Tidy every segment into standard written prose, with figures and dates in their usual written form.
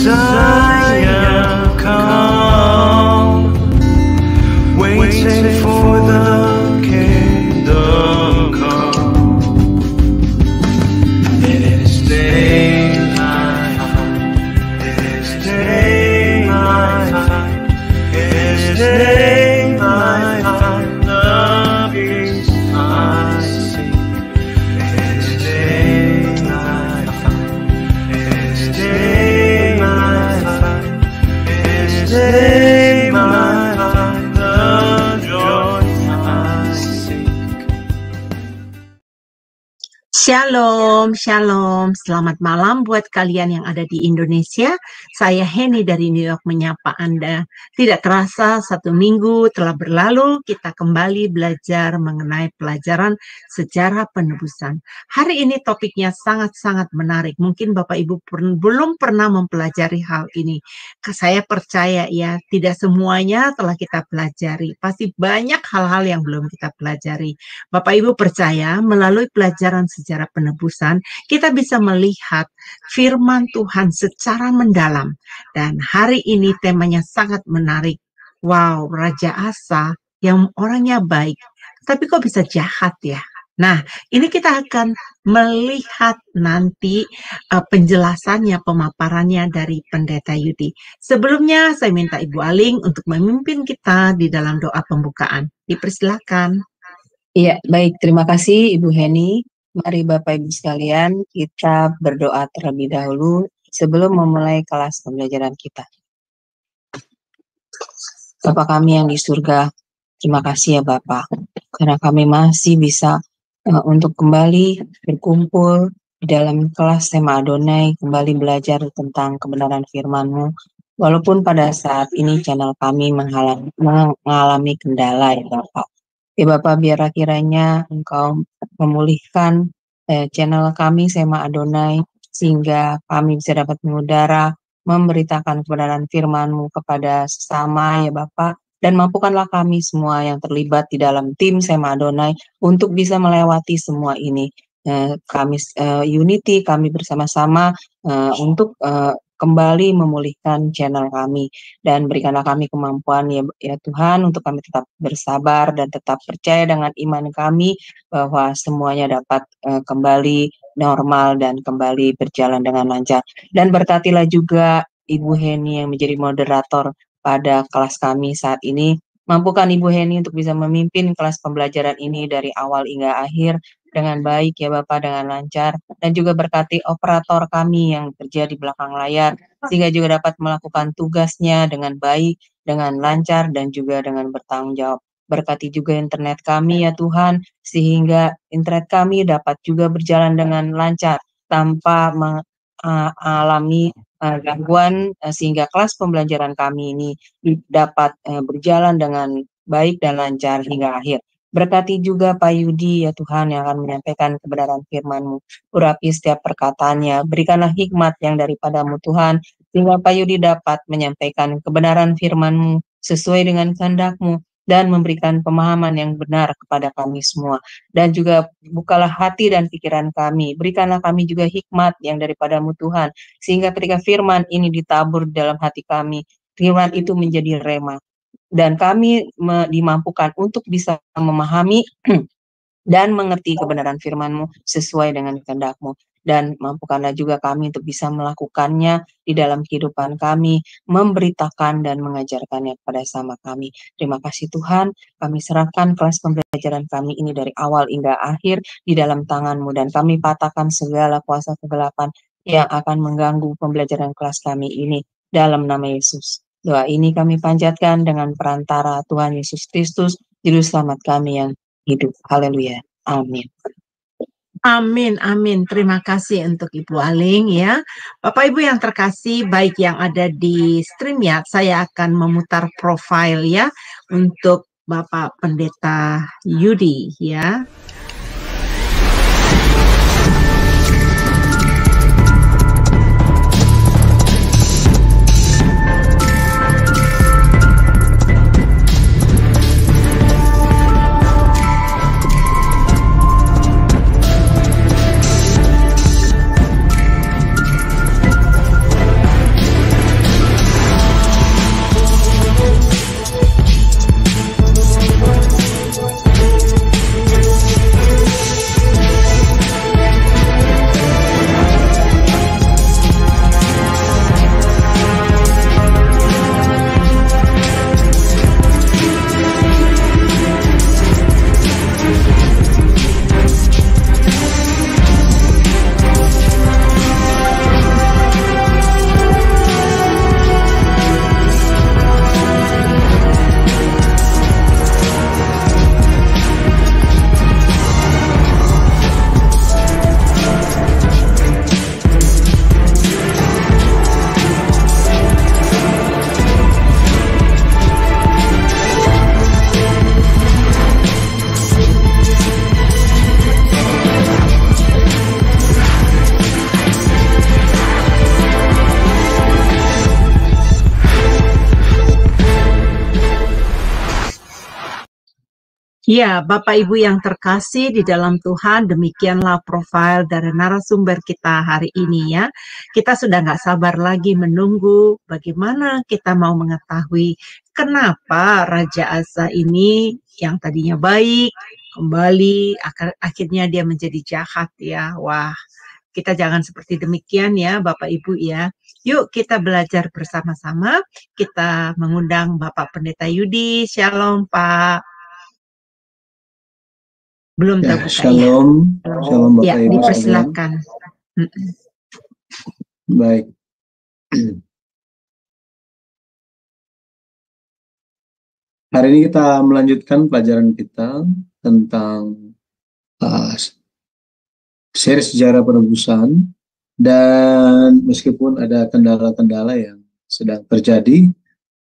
Messiah come, waiting for the kingdom come. In His name I find, in His name I find, in His name I find the peace I seek. In His name I find, in His name I find, in His name I find the joy I seek. Shalom, shalom. Selamat malam buat kalian yang ada di Indonesia. Saya Henny dari New York menyapa Anda. Tidak terasa 1 minggu telah berlalu, kita kembali belajar mengenai pelajaran sejarah penebusan. Hari ini topiknya sangat-sangat menarik. Mungkin Bapak Ibu belum pernah mempelajari hal ini. Saya percaya ya, tidak semuanya telah kita pelajari. Pasti banyak hal-hal yang belum kita pelajari. Bapak Ibu percaya melalui pelajaran sejarah penebusan, kita bisa melihat firman Tuhan secara mendalam. Dan hari ini temanya sangat menarik. Wow, Raja Asa yang orangnya baik, tapi kok bisa jahat ya? Nah, ini kita akan melihat nanti penjelasannya, pemaparannya dari Pendeta Yudi. Sebelumnya, saya minta Ibu Aling untuk memimpin kita di dalam doa pembukaan. Dipersilakan. Iya, baik. Terima kasih Ibu Henny. Mari Bapak Ibu sekalian, kita berdoa terlebih dahulu sebelum memulai kelas pembelajaran kita. Bapa kami yang di surga, terima kasih ya Bapak, karena kami masih bisa untuk kembali berkumpul di dalam kelas tema Adonai, kembali belajar tentang kebenaran firman-Mu. Walaupun pada saat ini channel kami mengalami kendala ya Bapak. Ya Bapak, biar kiranya Engkau memulihkan channel kami Sema Adonai, sehingga kami bisa dapat mengudara, memberitakan kebenaran firman-Mu kepada sesama ya Bapak, dan mampukanlah kami semua yang terlibat di dalam tim Sema Adonai untuk bisa melewati semua ini. Kami unity, kami bersama-sama untuk kembali memulihkan channel kami, dan berikanlah kami kemampuan ya Tuhan untuk kami tetap bersabar dan tetap percaya dengan iman kami bahwa semuanya dapat kembali normal dan kembali berjalan dengan lancar. Dan berkatilah juga Ibu Henny yang menjadi moderator pada kelas kami saat ini. Mampukan Ibu Henny untuk bisa memimpin kelas pembelajaran ini dari awal hingga akhir dengan baik ya Bapak, dengan lancar, dan juga berkati operator kami yang kerja di belakang layar, sehingga juga dapat melakukan tugasnya dengan baik, dengan lancar, dan juga dengan bertanggung jawab. Berkati juga internet kami ya Tuhan, sehingga internet kami dapat juga berjalan dengan lancar, tanpa mengalami gangguan, sehingga kelas pembelajaran kami ini dapat berjalan dengan baik dan lancar hingga akhir. Berkati juga Pak Yudi ya Tuhan yang akan menyampaikan kebenaran firman-Mu. Urapi setiap perkataannya, berikanlah hikmat yang daripada-Mu Tuhan, sehingga Pak Yudi dapat menyampaikan kebenaran firman-Mu sesuai dengan kehendak-Mu, dan memberikan pemahaman yang benar kepada kami semua. Dan juga bukalah hati dan pikiran kami, berikanlah kami juga hikmat yang daripada-Mu Tuhan, sehingga ketika firman ini ditabur dalam hati kami, firman itu menjadi rema, dan kami dimampukan untuk bisa memahami dan mengerti kebenaran firman-Mu sesuai dengan kehendak-Mu. Dan mampukanlah juga kami untuk bisa melakukannya di dalam kehidupan kami, memberitakan dan mengajarkannya kepada sama kami. Terima kasih Tuhan, kami serahkan kelas pembelajaran kami ini dari awal hingga akhir di dalam tangan-Mu, dan kami patahkan segala kuasa kegelapan yang akan mengganggu pembelajaran kelas kami ini dalam nama Yesus. Doa ini kami panjatkan dengan perantara Tuhan Yesus Kristus, Juru Selamat kami yang hidup. Haleluya. Amin. Amin, amin. Terima kasih untuk Ibu Aling ya. Bapak Ibu yang terkasih, baik yang ada di StreamYard, saya akan memutar profil ya untuk Bapak Pendeta Yudi ya. Ya, Bapak Ibu yang terkasih di dalam Tuhan, demikianlah profil dari narasumber kita hari ini ya. Kita sudah nggak sabar lagi menunggu bagaimana kita mau mengetahui kenapa Raja Asa ini yang tadinya baik, kembali akhirnya dia menjadi jahat ya. Wah, kita jangan seperti demikian ya Bapak Ibu ya. Yuk kita belajar bersama-sama. Kita mengundang Bapak Pendeta Yudi. Shalom Pak. Belum Ya, terbuka ya. shalom, shalom Bapak Ya, Ibu sekalian. dipersilakan. Baik. Hari ini kita melanjutkan pelajaran kita tentang seri sejarah penebusan, dan meskipun ada kendala-kendala yang sedang terjadi,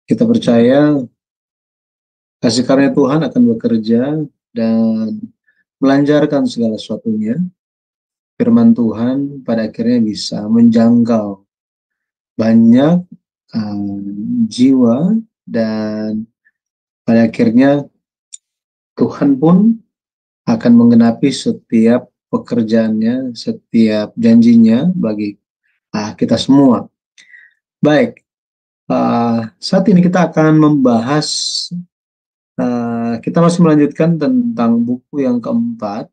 kita percaya kasih karunia Tuhan akan bekerja dan melancarkan segala sesuatunya. Firman Tuhan pada akhirnya bisa menjangkau banyak jiwa, dan pada akhirnya Tuhan pun akan menggenapi setiap pekerjaannya, setiap janjinya bagi kita semua. Baik, saat ini kita akan membahas, kita masih melanjutkan tentang buku yang keempat,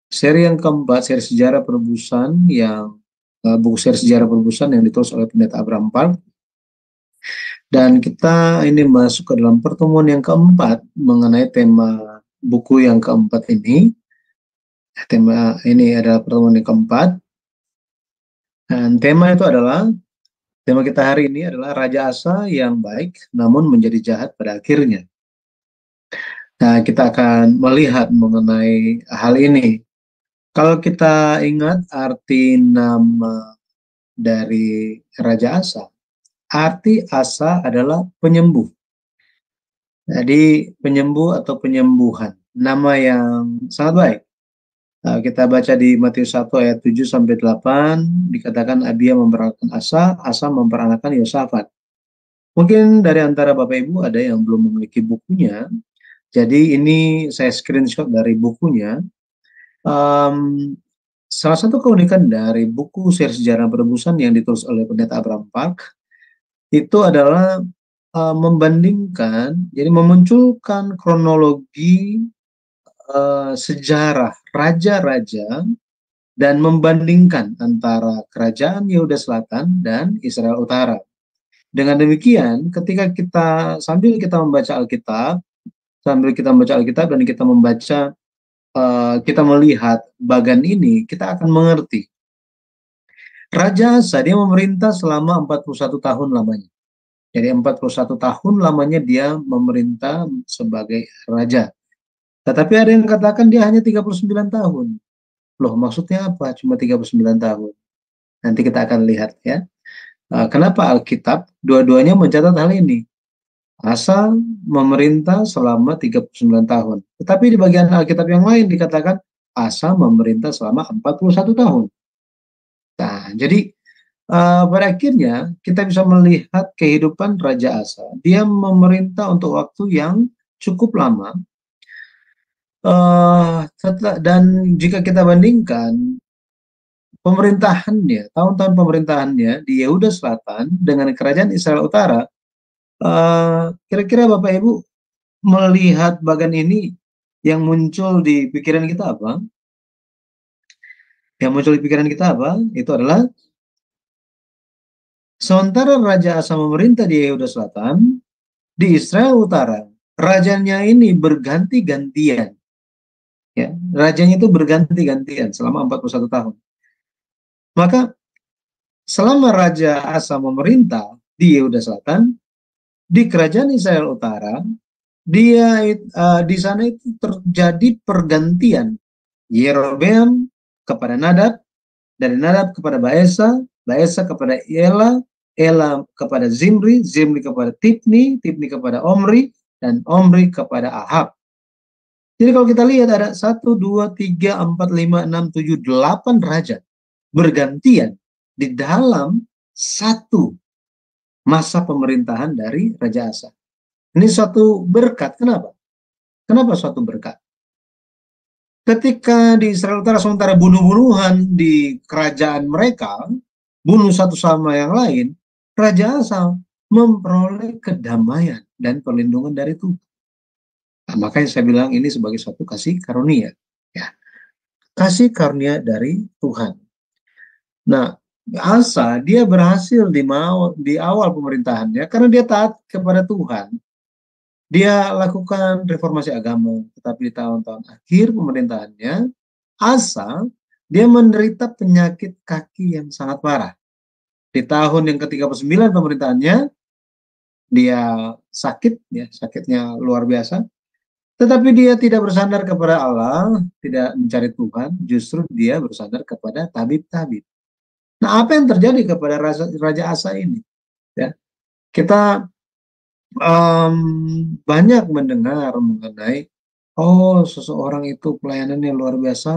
seri yang keempat, seri sejarah penebusan yang buku seri sejarah penebusan yang ditulis oleh Pendeta Abraham Park. Dan kita ini masuk ke dalam pertemuan yang keempat mengenai tema buku yang keempat ini. Tema ini adalah pertemuan yang keempat. Dan tema itu adalah, tema kita hari ini adalah Raja Asa yang baik namun menjadi jahat pada akhirnya. Nah, kita akan melihat mengenai hal ini. Kalau kita ingat arti nama dari Raja Asa, arti Asa adalah penyembuh. Jadi penyembuh atau penyembuhan, nama yang sangat baik. Kita baca di Matius 1 ayat 7-8, dikatakan Abia memperanakan Asa, Asa memperanakan Yosafat. Mungkin dari antara Bapak Ibu ada yang belum memiliki bukunya, jadi ini saya screenshot dari bukunya. Salah satu keunikan dari buku seri sejarah penebusan yang ditulis oleh Pendeta Abraham Park itu adalah membandingkan, jadi memunculkan kronologi sejarah raja-raja dan membandingkan antara kerajaan Yehuda Selatan dan Israel Utara. Dengan demikian, ketika sambil kita membaca Alkitab dan kita membaca, kita melihat bagan ini, kita akan mengerti. Raja Asa dia memerintah selama 41 tahun lamanya. Jadi 41 tahun lamanya dia memerintah sebagai raja. Tetapi ada yang katakan dia hanya 39 tahun. Loh, maksudnya apa? Cuma 39 tahun. Nanti kita akan lihat ya. Kenapa Alkitab dua-duanya mencatat hal ini? Asa memerintah selama 39 tahun. Tetapi di bagian Alkitab yang lain dikatakan Asa memerintah selama 41 tahun. Nah, jadi pada akhirnya kita bisa melihat kehidupan Raja Asa. Dia memerintah untuk waktu yang cukup lama. Dan jika kita bandingkan pemerintahannya, tahun-tahun pemerintahannya di Yehuda Selatan dengan kerajaan Israel Utara, kira-kira Bapak Ibu melihat bagan ini, yang muncul di pikiran kita apa? Yang muncul di pikiran kita apa? Itu adalah sementara Raja Asa memerintah di Yehuda Selatan, di Israel Utara, rajanya ini berganti-gantian. Ya, rajanya itu berganti-gantian selama 41 tahun. Maka selama Raja Asa memerintah di Yehuda Selatan, di kerajaan Israel Utara, di sana itu terjadi pergantian. Yerobeam kepada Nadab, dari Nadab kepada Baesa, Baesa kepada Ela, Ela kepada Zimri, Zimri kepada Tibni, Tibni kepada Omri, dan Omri kepada Ahab. Jadi kalau kita lihat ada 1, 2, 3, 4, 5, 6, 7, 8 raja bergantian di dalam satu masa pemerintahan dari Raja Asa. Ini suatu berkat. Kenapa? Kenapa suatu berkat? Ketika di Israel Utara sementara bunuh-bunuhan di kerajaan mereka, bunuh satu sama yang lain, Raja Asa memperoleh kedamaian dan perlindungan dari Tuhan. Nah, makanya saya bilang ini sebagai suatu kasih karunia. Ya, kasih karunia dari Tuhan. Nah, Asa dia berhasil di awal pemerintahannya karena dia taat kepada Tuhan. Dia lakukan reformasi agama, tetapi di tahun-tahun akhir pemerintahannya, Asa dia menderita penyakit kaki yang sangat parah. Di tahun yang ke-39 pemerintahannya, dia sakit, ya, sakitnya luar biasa. Tetapi dia tidak bersandar kepada Allah, tidak mencari Tuhan, justru dia bersandar kepada tabib-tabib. Nah, apa yang terjadi kepada Raja Asa ini? Ya, kita banyak mendengar mengenai, oh seseorang itu pelayanannya luar biasa,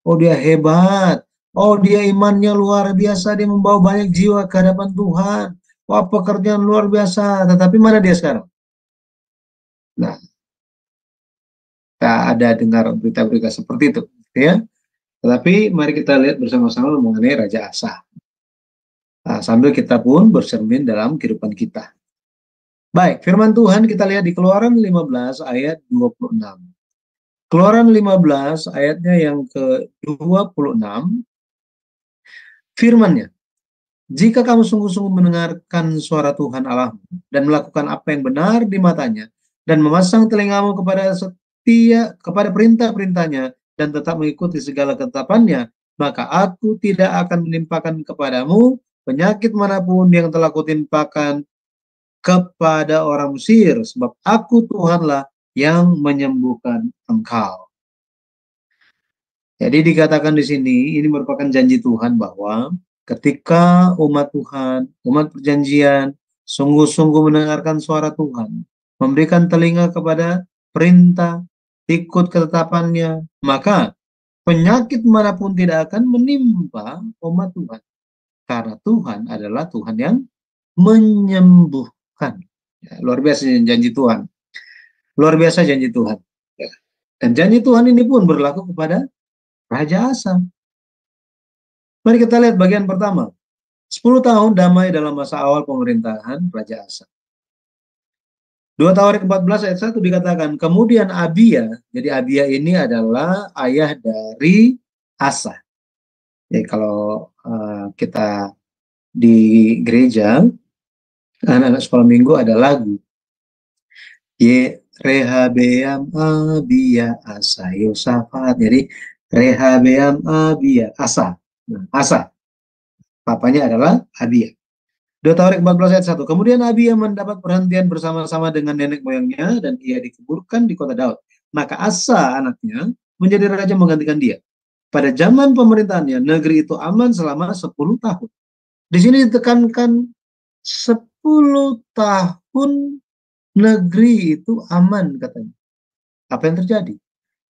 oh dia hebat, oh dia imannya luar biasa, dia membawa banyak jiwa ke hadapan Tuhan, wah pekerjaan luar biasa, tetapi mana dia sekarang? Nah, kita ada dengar berita-berita seperti itu, ya. Tetapi mari kita lihat bersama-sama mengenai Raja Asa. Nah, sambil kita pun bercermin dalam kehidupan kita. Baik, firman Tuhan kita lihat di Keluaran 15 ayat 26. Keluaran 15 ayatnya yang ke-26, firman-Nya, jika kamu sungguh-sungguh mendengarkan suara Tuhan Allahmu dan melakukan apa yang benar di matanya dan memasang telingamu kepada kepada perintah-perintahnya dan tetap mengikuti segala ketetapannya, maka aku tidak akan menimpakan kepadamu penyakit manapun yang telah kutimpakan kepada orang Mesir, sebab aku Tuhanlah yang menyembuhkan engkau. Jadi dikatakan di sini, ini merupakan janji Tuhan bahwa ketika umat Tuhan, umat perjanjian, sungguh-sungguh mendengarkan suara Tuhan, memberikan telinga kepada perintah, ikut ketetapannya, maka penyakit manapun tidak akan menimpa umat Tuhan. Karena Tuhan adalah Tuhan yang menyembuhkan. Ya, luar biasa janji Tuhan. Luar biasa janji Tuhan. Ya. Dan janji Tuhan ini pun berlaku kepada Raja Asa. Mari kita lihat bagian pertama. 10 tahun damai dalam masa awal pemerintahan Raja Asa. 2 Tawarik 14 ayat 1 dikatakan, kemudian Abia, jadi Abia ini adalah ayah dari Asa. Jadi kalau kita di gereja, anak-anak sekolah minggu ada lagu Rehabeam Abia Asa Yosafat. Jadi Rehabeam Abia Asa. Nah, Asa papanya adalah Abia. 2 Tawarik 14 ayat 1. Kemudian Abia mendapat perhentian bersama-sama dengan nenek moyangnya dan ia dikuburkan di kota Daud. Maka Asa anaknya menjadi raja menggantikan dia. Pada zaman pemerintahannya negeri itu aman selama 10 tahun. Di sini ditekankan 10 tahun negeri itu aman katanya. Apa yang terjadi?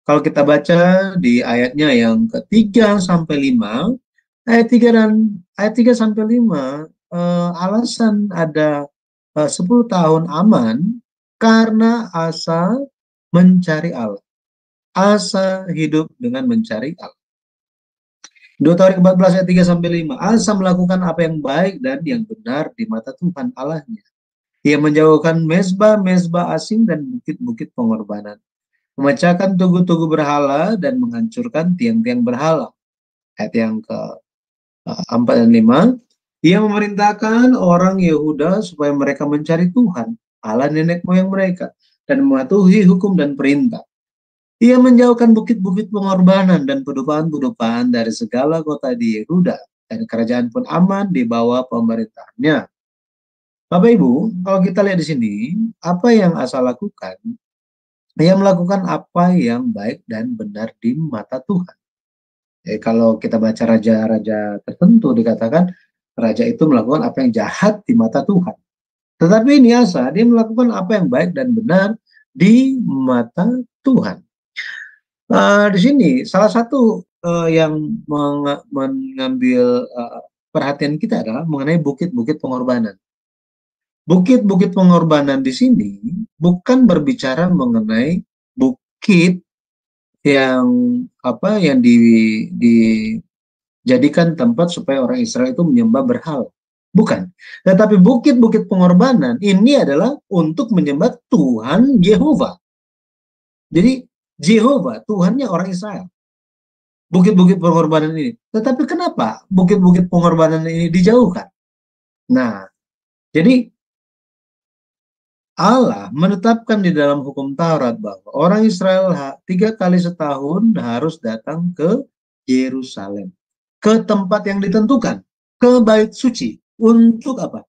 Kalau kita baca di ayatnya yang ke-3 sampai 5, ayat 3 sampai 5, alasan ada 10 tahun aman karena Asa mencari Allah. Asa hidup dengan mencari Allah. 2 Tawarik 14 ayat 3 sampai 5. Asa melakukan apa yang baik dan yang benar di mata Tuhan Allahnya. Ia menjauhkan mezbah-mezbah asing dan bukit-bukit pengorbanan. Memecahkan tugu-tugu berhala dan menghancurkan tiang-tiang berhala. Ayat yang ke-4 dan 5. Ia memerintahkan orang Yehuda supaya mereka mencari Tuhan, Allah nenek moyang mereka, dan mematuhi hukum dan perintah. Ia menjauhkan bukit-bukit pengorbanan dan pedupaan-pedupaan dari segala kota di Yehuda, dan kerajaan pun aman di bawah pemerintahannya. Bapak Ibu, kalau kita lihat di sini, apa yang Asa lakukan? Ia melakukan apa yang baik dan benar di mata Tuhan. Kalau kita baca raja-raja tertentu dikatakan raja itu melakukan apa yang jahat di mata Tuhan. Tetapi ini Asa, dia melakukan apa yang baik dan benar di mata Tuhan. Di sini salah satu yang mengambil perhatian kita adalah mengenai bukit-bukit pengorbanan. Bukit-bukit pengorbanan di sini bukan berbicara mengenai bukit yang dijadikan tempat supaya orang Israel itu menyembah berhala. Bukan. Tetapi bukit-bukit pengorbanan ini adalah untuk menyembah Tuhan Yehova. Jadi Yehova, Tuhannya orang Israel. Bukit-bukit pengorbanan ini. Tetapi kenapa bukit-bukit pengorbanan ini dijauhkan? Nah, jadi Allah menetapkan di dalam hukum Taurat bahwa orang Israel 3 kali setahun harus datang ke Yerusalem, ke tempat yang ditentukan, ke bait suci. Untuk apa?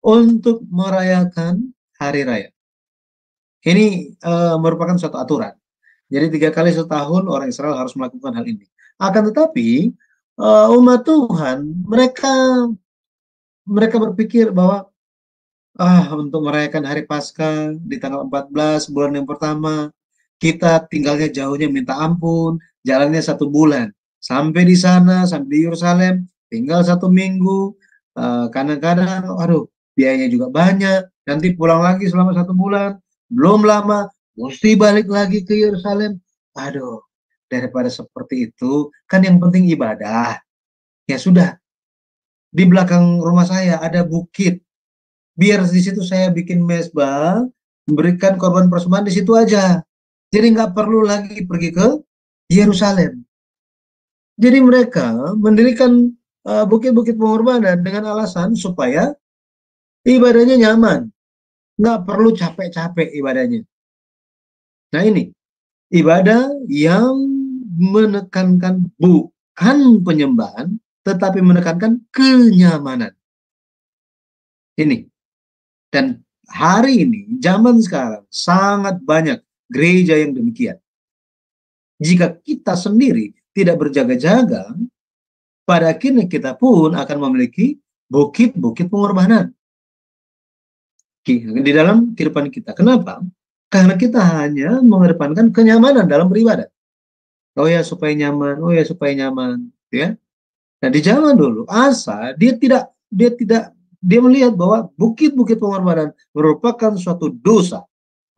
Untuk merayakan hari raya. Ini merupakan suatu aturan. Jadi 3 kali setahun orang Israel harus melakukan hal ini. Akan tetapi umat Tuhan mereka berpikir bahwa untuk merayakan hari Paskah di tanggal 14 bulan yang pertama, kita tinggalnya jauhnya minta ampun, jalannya 1 bulan. Sampai di sana, sampai di Yerusalem, tinggal 1 minggu. Kadang-kadang, biayanya juga banyak. Nanti pulang lagi selama 1 bulan. Belum lama, mesti balik lagi ke Yerusalem. Daripada seperti itu, kan yang penting ibadah. Ya sudah, di belakang rumah saya ada bukit. Biar di situ saya bikin mezbah, memberikan korban persembahan di situ aja. Jadi nggak perlu lagi pergi ke Yerusalem. Jadi mereka mendirikan bukit-bukit pengorbanan dengan alasan supaya ibadahnya nyaman. Nggak perlu capek-capek ibadahnya. Nah ini, ibadah yang menekankan bukan penyembahan, tetapi menekankan kenyamanan. Ini. Dan hari ini, zaman sekarang, sangat banyak gereja yang demikian. Jika kita sendiri tidak berjaga-jaga, pada akhirnya kita pun akan memiliki bukit-bukit pengorbanan di dalam kehidupan kita. Kenapa? Karena kita hanya mengedepankan kenyamanan dalam beribadah. Supaya nyaman, supaya nyaman, ya. Nah, di zaman dulu Asa dia melihat bahwa bukit-bukit pengorbanan merupakan suatu dosa.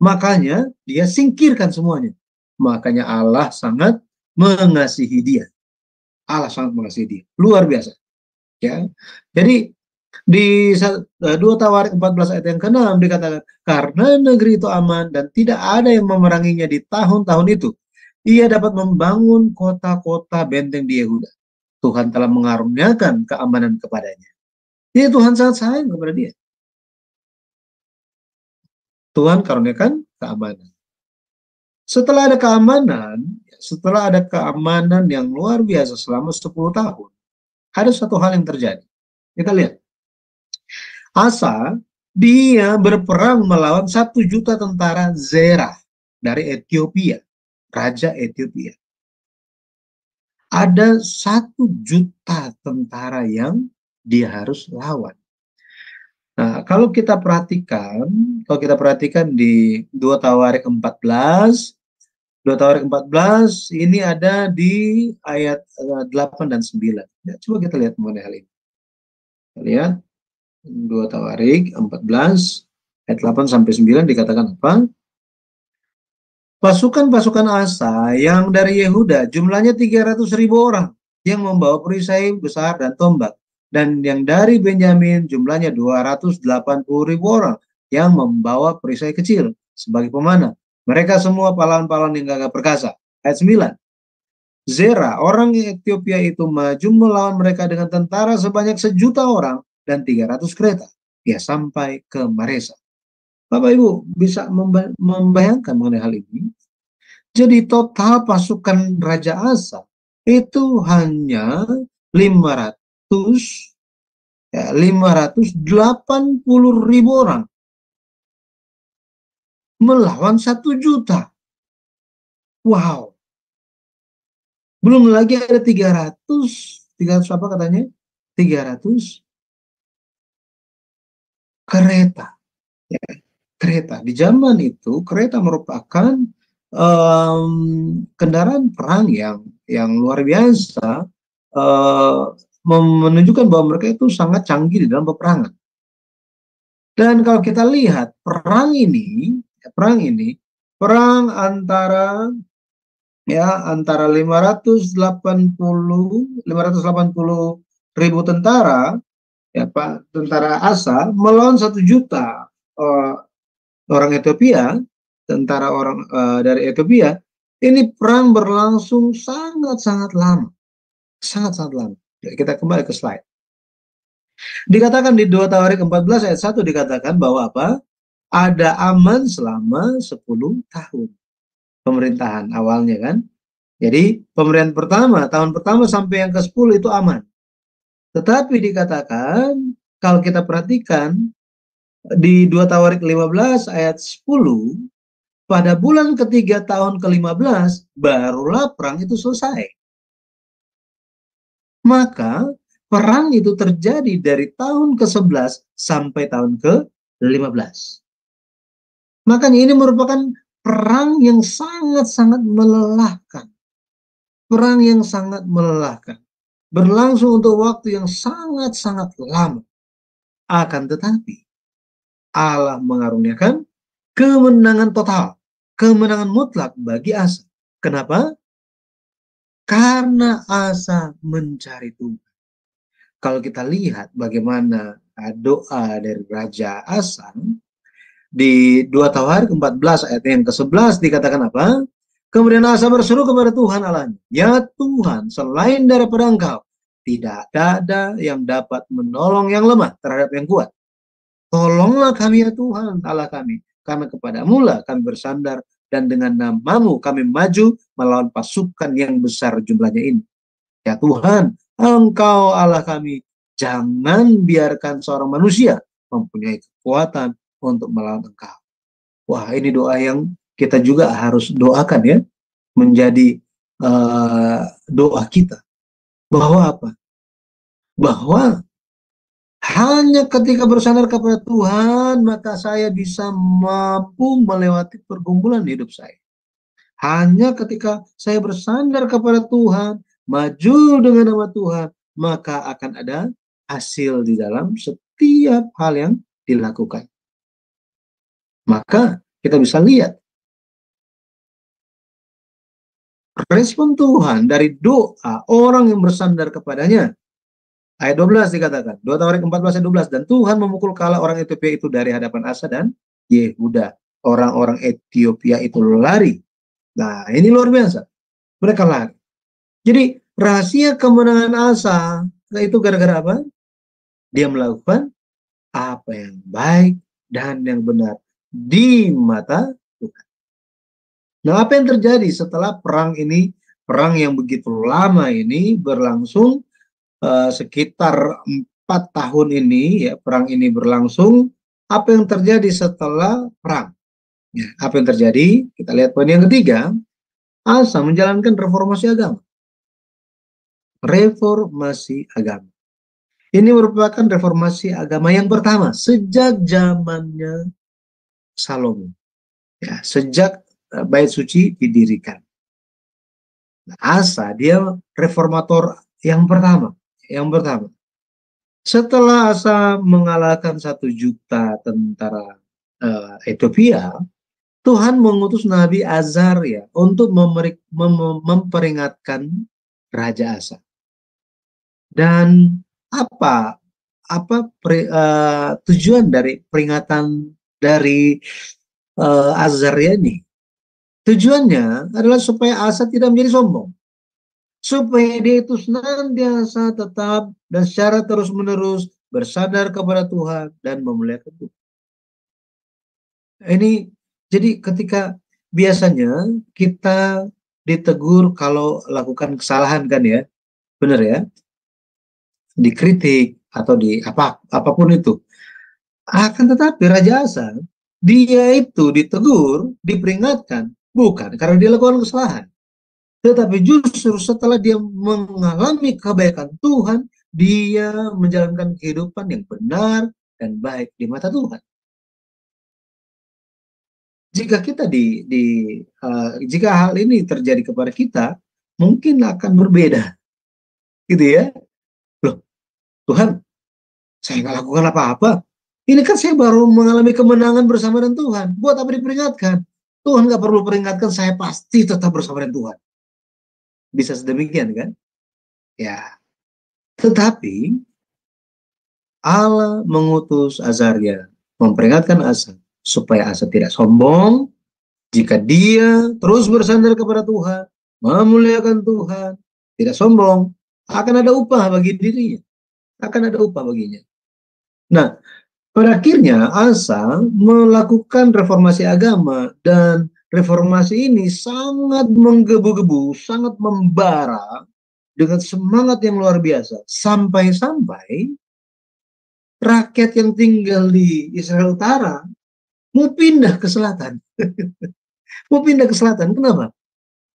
Makanya dia singkirkan semuanya. Makanya Allah sangat mengasihi dia. Allah sangat mengasihi dia. Luar biasa. Ya. Jadi di 2 Tawarik 14 ayat yang ke-6 dikatakan, karena negeri itu aman dan tidak ada yang memeranginya di tahun-tahun itu, ia dapat membangun kota-kota benteng di Yehuda. Tuhan telah mengaruniakan keamanan kepadanya. Jadi Tuhan sangat sayang kepada dia. Tuhan karuniakan keamanan. Setelah ada keamanan yang luar biasa selama 10 tahun, ada satu hal yang terjadi. Kita lihat. Asa, dia berperang melawan 1 juta tentara Zerah dari Ethiopia, Raja Ethiopia. Ada 1 juta tentara yang dia harus lawan. Nah, kalau kita perhatikan di 2 Tawarik 14, ini ada di ayat 8 dan 9. Ya, coba kita lihat mengenai hal ini. Kita lihat 2 Tawarik 14 ayat 8 sampai 9 dikatakan apa? Pasukan-pasukan Asa yang dari Yehuda jumlahnya 300.000 orang yang membawa perisai besar dan tombak, dan yang dari Benyamin jumlahnya 280.000 orang yang membawa perisai kecil sebagai pemanah. Mereka semua pahlawan-pahlawan yang gagah perkasa. Ayat 9. Zerah, orang Ethiopia itu maju melawan mereka dengan tentara sebanyak 1.000.000 orang dan 300 kereta. Dia sampai ke Maresa. Bapak Ibu bisa membayangkan mengenai hal ini. Jadi total pasukan Raja Asa itu hanya 580.000 orang melawan 1 juta. Wow. Belum lagi ada 300 apa katanya? 300 kereta. Ya, kereta. Di zaman itu kereta merupakan kendaraan perang yang luar biasa, menunjukkan bahwa mereka itu sangat canggih di dalam peperangan. Dan kalau kita lihat perang ini perang antara 580 ribu tentara, ya Pak, tentara Asa melawan 1 juta orang Ethiopia, tentara orang dari Ethiopia. Ini perang berlangsung sangat-sangat lama, sangat-sangat lama. Ya, kita kembali ke slide. Dikatakan di 2 Tawarik 14 ayat 1 dikatakan bahwa apa? Ada Aman selama 10 tahun pemerintahan awalnya kan. Jadi pemerintahan pertama, tahun pertama sampai yang ke-10 itu aman. Tetapi dikatakan, kalau kita perhatikan, di 2 Tawarik 15 ayat 10, pada bulan ketiga tahun ke-15, barulah perang itu selesai. Maka, perang itu terjadi dari tahun ke-11 sampai tahun ke-15. Makanya ini merupakan perang yang sangat-sangat melelahkan. Perang yang sangat melelahkan. Berlangsung untuk waktu yang sangat-sangat lama. Akan tetapi, Allah mengaruniakan kemenangan total, kemenangan mutlak bagi Asa. Kenapa? Karena Asa mencari Tuhan. Kalau kita lihat bagaimana doa dari Raja Asa, di 2 Tawarik 14 ayat yang ke-11 dikatakan apa? Kemudian Asa berseru kepada Tuhan Allahnya, ya Tuhan, selain daripada Engkau, tidak ada yang dapat menolong yang lemah terhadap yang kuat. Tolonglah kami ya Tuhan Allah kami, karena kepadamu lah kami bersandar, dan dengan namamu kami maju melawan pasukan yang besar jumlahnya ini. Ya Tuhan, Engkau Allah kami, jangan biarkan seorang manusia mempunyai kekuatan untuk melawan Engkau. Wah, ini doa yang kita juga harus doakan ya, menjadi doa kita. Bahwa apa? Bahwa hanya ketika bersandar kepada Tuhan, maka saya bisa mampu melewati pergumulan hidup saya. Hanya ketika saya bersandar kepada Tuhan, maju dengan nama Tuhan, maka akan ada hasil di dalam setiap hal yang dilakukan. Maka kita bisa lihat respon Tuhan dari doa orang yang bersandar kepadanya. Ayat 12 dikatakan, 2 Tawarik 14 ayat 12, dan Tuhan memukul kala orang Ethiopia itu dari hadapan Asa dan Yehuda. Orang-orang Ethiopia itu lari. Nah, ini luar biasa. Mereka lari. Jadi, rahasia kemenangan Asa itu gara-gara apa? Dia melakukan apa yang baik dan yang benar di mata Tuhan. Nah, apa yang terjadi setelah perang ini, perang yang begitu lama ini berlangsung sekitar 4 tahun ini, ya, perang ini berlangsung. Apa yang terjadi setelah perang? Ya, apa yang terjadi? Kita lihat poin yang ketiga. Asa menjalankan reformasi agama. Reformasi agama. Ini merupakan reformasi agama yang pertama sejak zamannya Salomo. Ya, sejak bait suci didirikan. Nah, Asa dia reformator yang pertama. Yang pertama, setelah Asa mengalahkan 1 juta tentara Ethiopia, Tuhan mengutus Nabi Azaria untuk memperingatkan Raja Asa. Dan apa tujuan dari peringatan dari Azaria ini? Tujuannya adalah supaya Asa tidak menjadi sombong. Supaya dia itu senantiasa tetap dan secara terus-menerus bersandar kepada Tuhan dan memuliakan Tuhan. Ini jadi ketika biasanya kita ditegur kalau lakukan kesalahan kan ya, benar ya, dikritik atau apapun itu. Akan tetapi Raja Asa, dia itu ditegur, diperingatkan bukan karena dia lakukan kesalahan. Tetapi justru setelah dia mengalami kebaikan Tuhan, dia menjalankan kehidupan yang benar dan baik di mata Tuhan. Jika kita jika hal ini terjadi kepada kita, mungkin akan berbeda, gitu ya. Loh, Tuhan, saya nggak lakukan apa-apa. Ini kan saya baru mengalami kemenangan bersama dengan Tuhan. Buat apa diperingatkan? Tuhan nggak perlu peringatkan, saya pasti tetap bersama dengan Tuhan. Bisa sedemikian kan? Ya. Tetapi Allah mengutus Azaria, memperingatkan Asa supaya Asa tidak sombong. Jika dia terus bersandar kepada Tuhan, memuliakan Tuhan, tidak sombong, akan ada upah bagi dirinya. Akan ada upah baginya. Nah, pada akhirnya Asa melakukan reformasi agama, dan reformasi ini sangat menggebu-gebu, sangat membara dengan semangat yang luar biasa. Sampai-sampai rakyat yang tinggal di Israel Utara mau pindah ke selatan. Mau pindah ke selatan. Kenapa?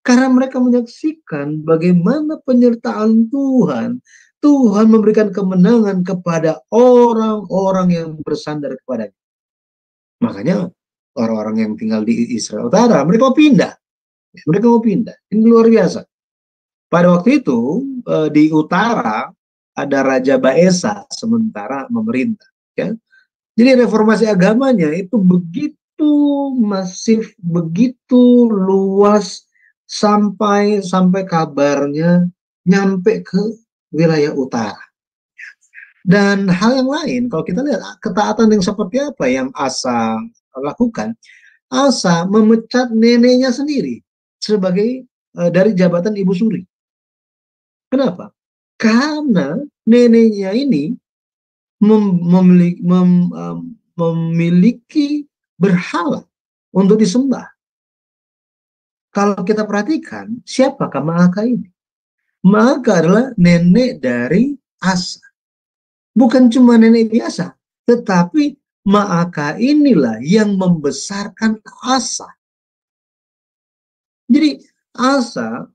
Karena mereka menyaksikan bagaimana penyertaan Tuhan. Tuhan memberikan kemenangan kepada orang-orang yang bersandar kepadanya. Makanya orang-orang yang tinggal di Israel Utara, mereka mau pindah. Mereka mau pindah. Ini luar biasa. Pada waktu itu di utara ada Raja Baesa sementara memerintah. Ya. Jadi reformasi agamanya itu begitu masif, begitu luas, sampai kabarnya nyampe ke wilayah utara. Dan hal yang lain, kalau kita lihat ketaatan yang seperti apa yang Asa lakukan, Asa memecat neneknya sendiri sebagai dari jabatan ibu suri. Kenapa? Karena neneknya ini memiliki berhala untuk disembah. Kalau kita perhatikan, siapakah Maaka ini? Maaka adalah nenek dari Asa. Bukan cuma nenek biasa, tetapi Maaka inilah yang membesarkan Asa. Jadi Asa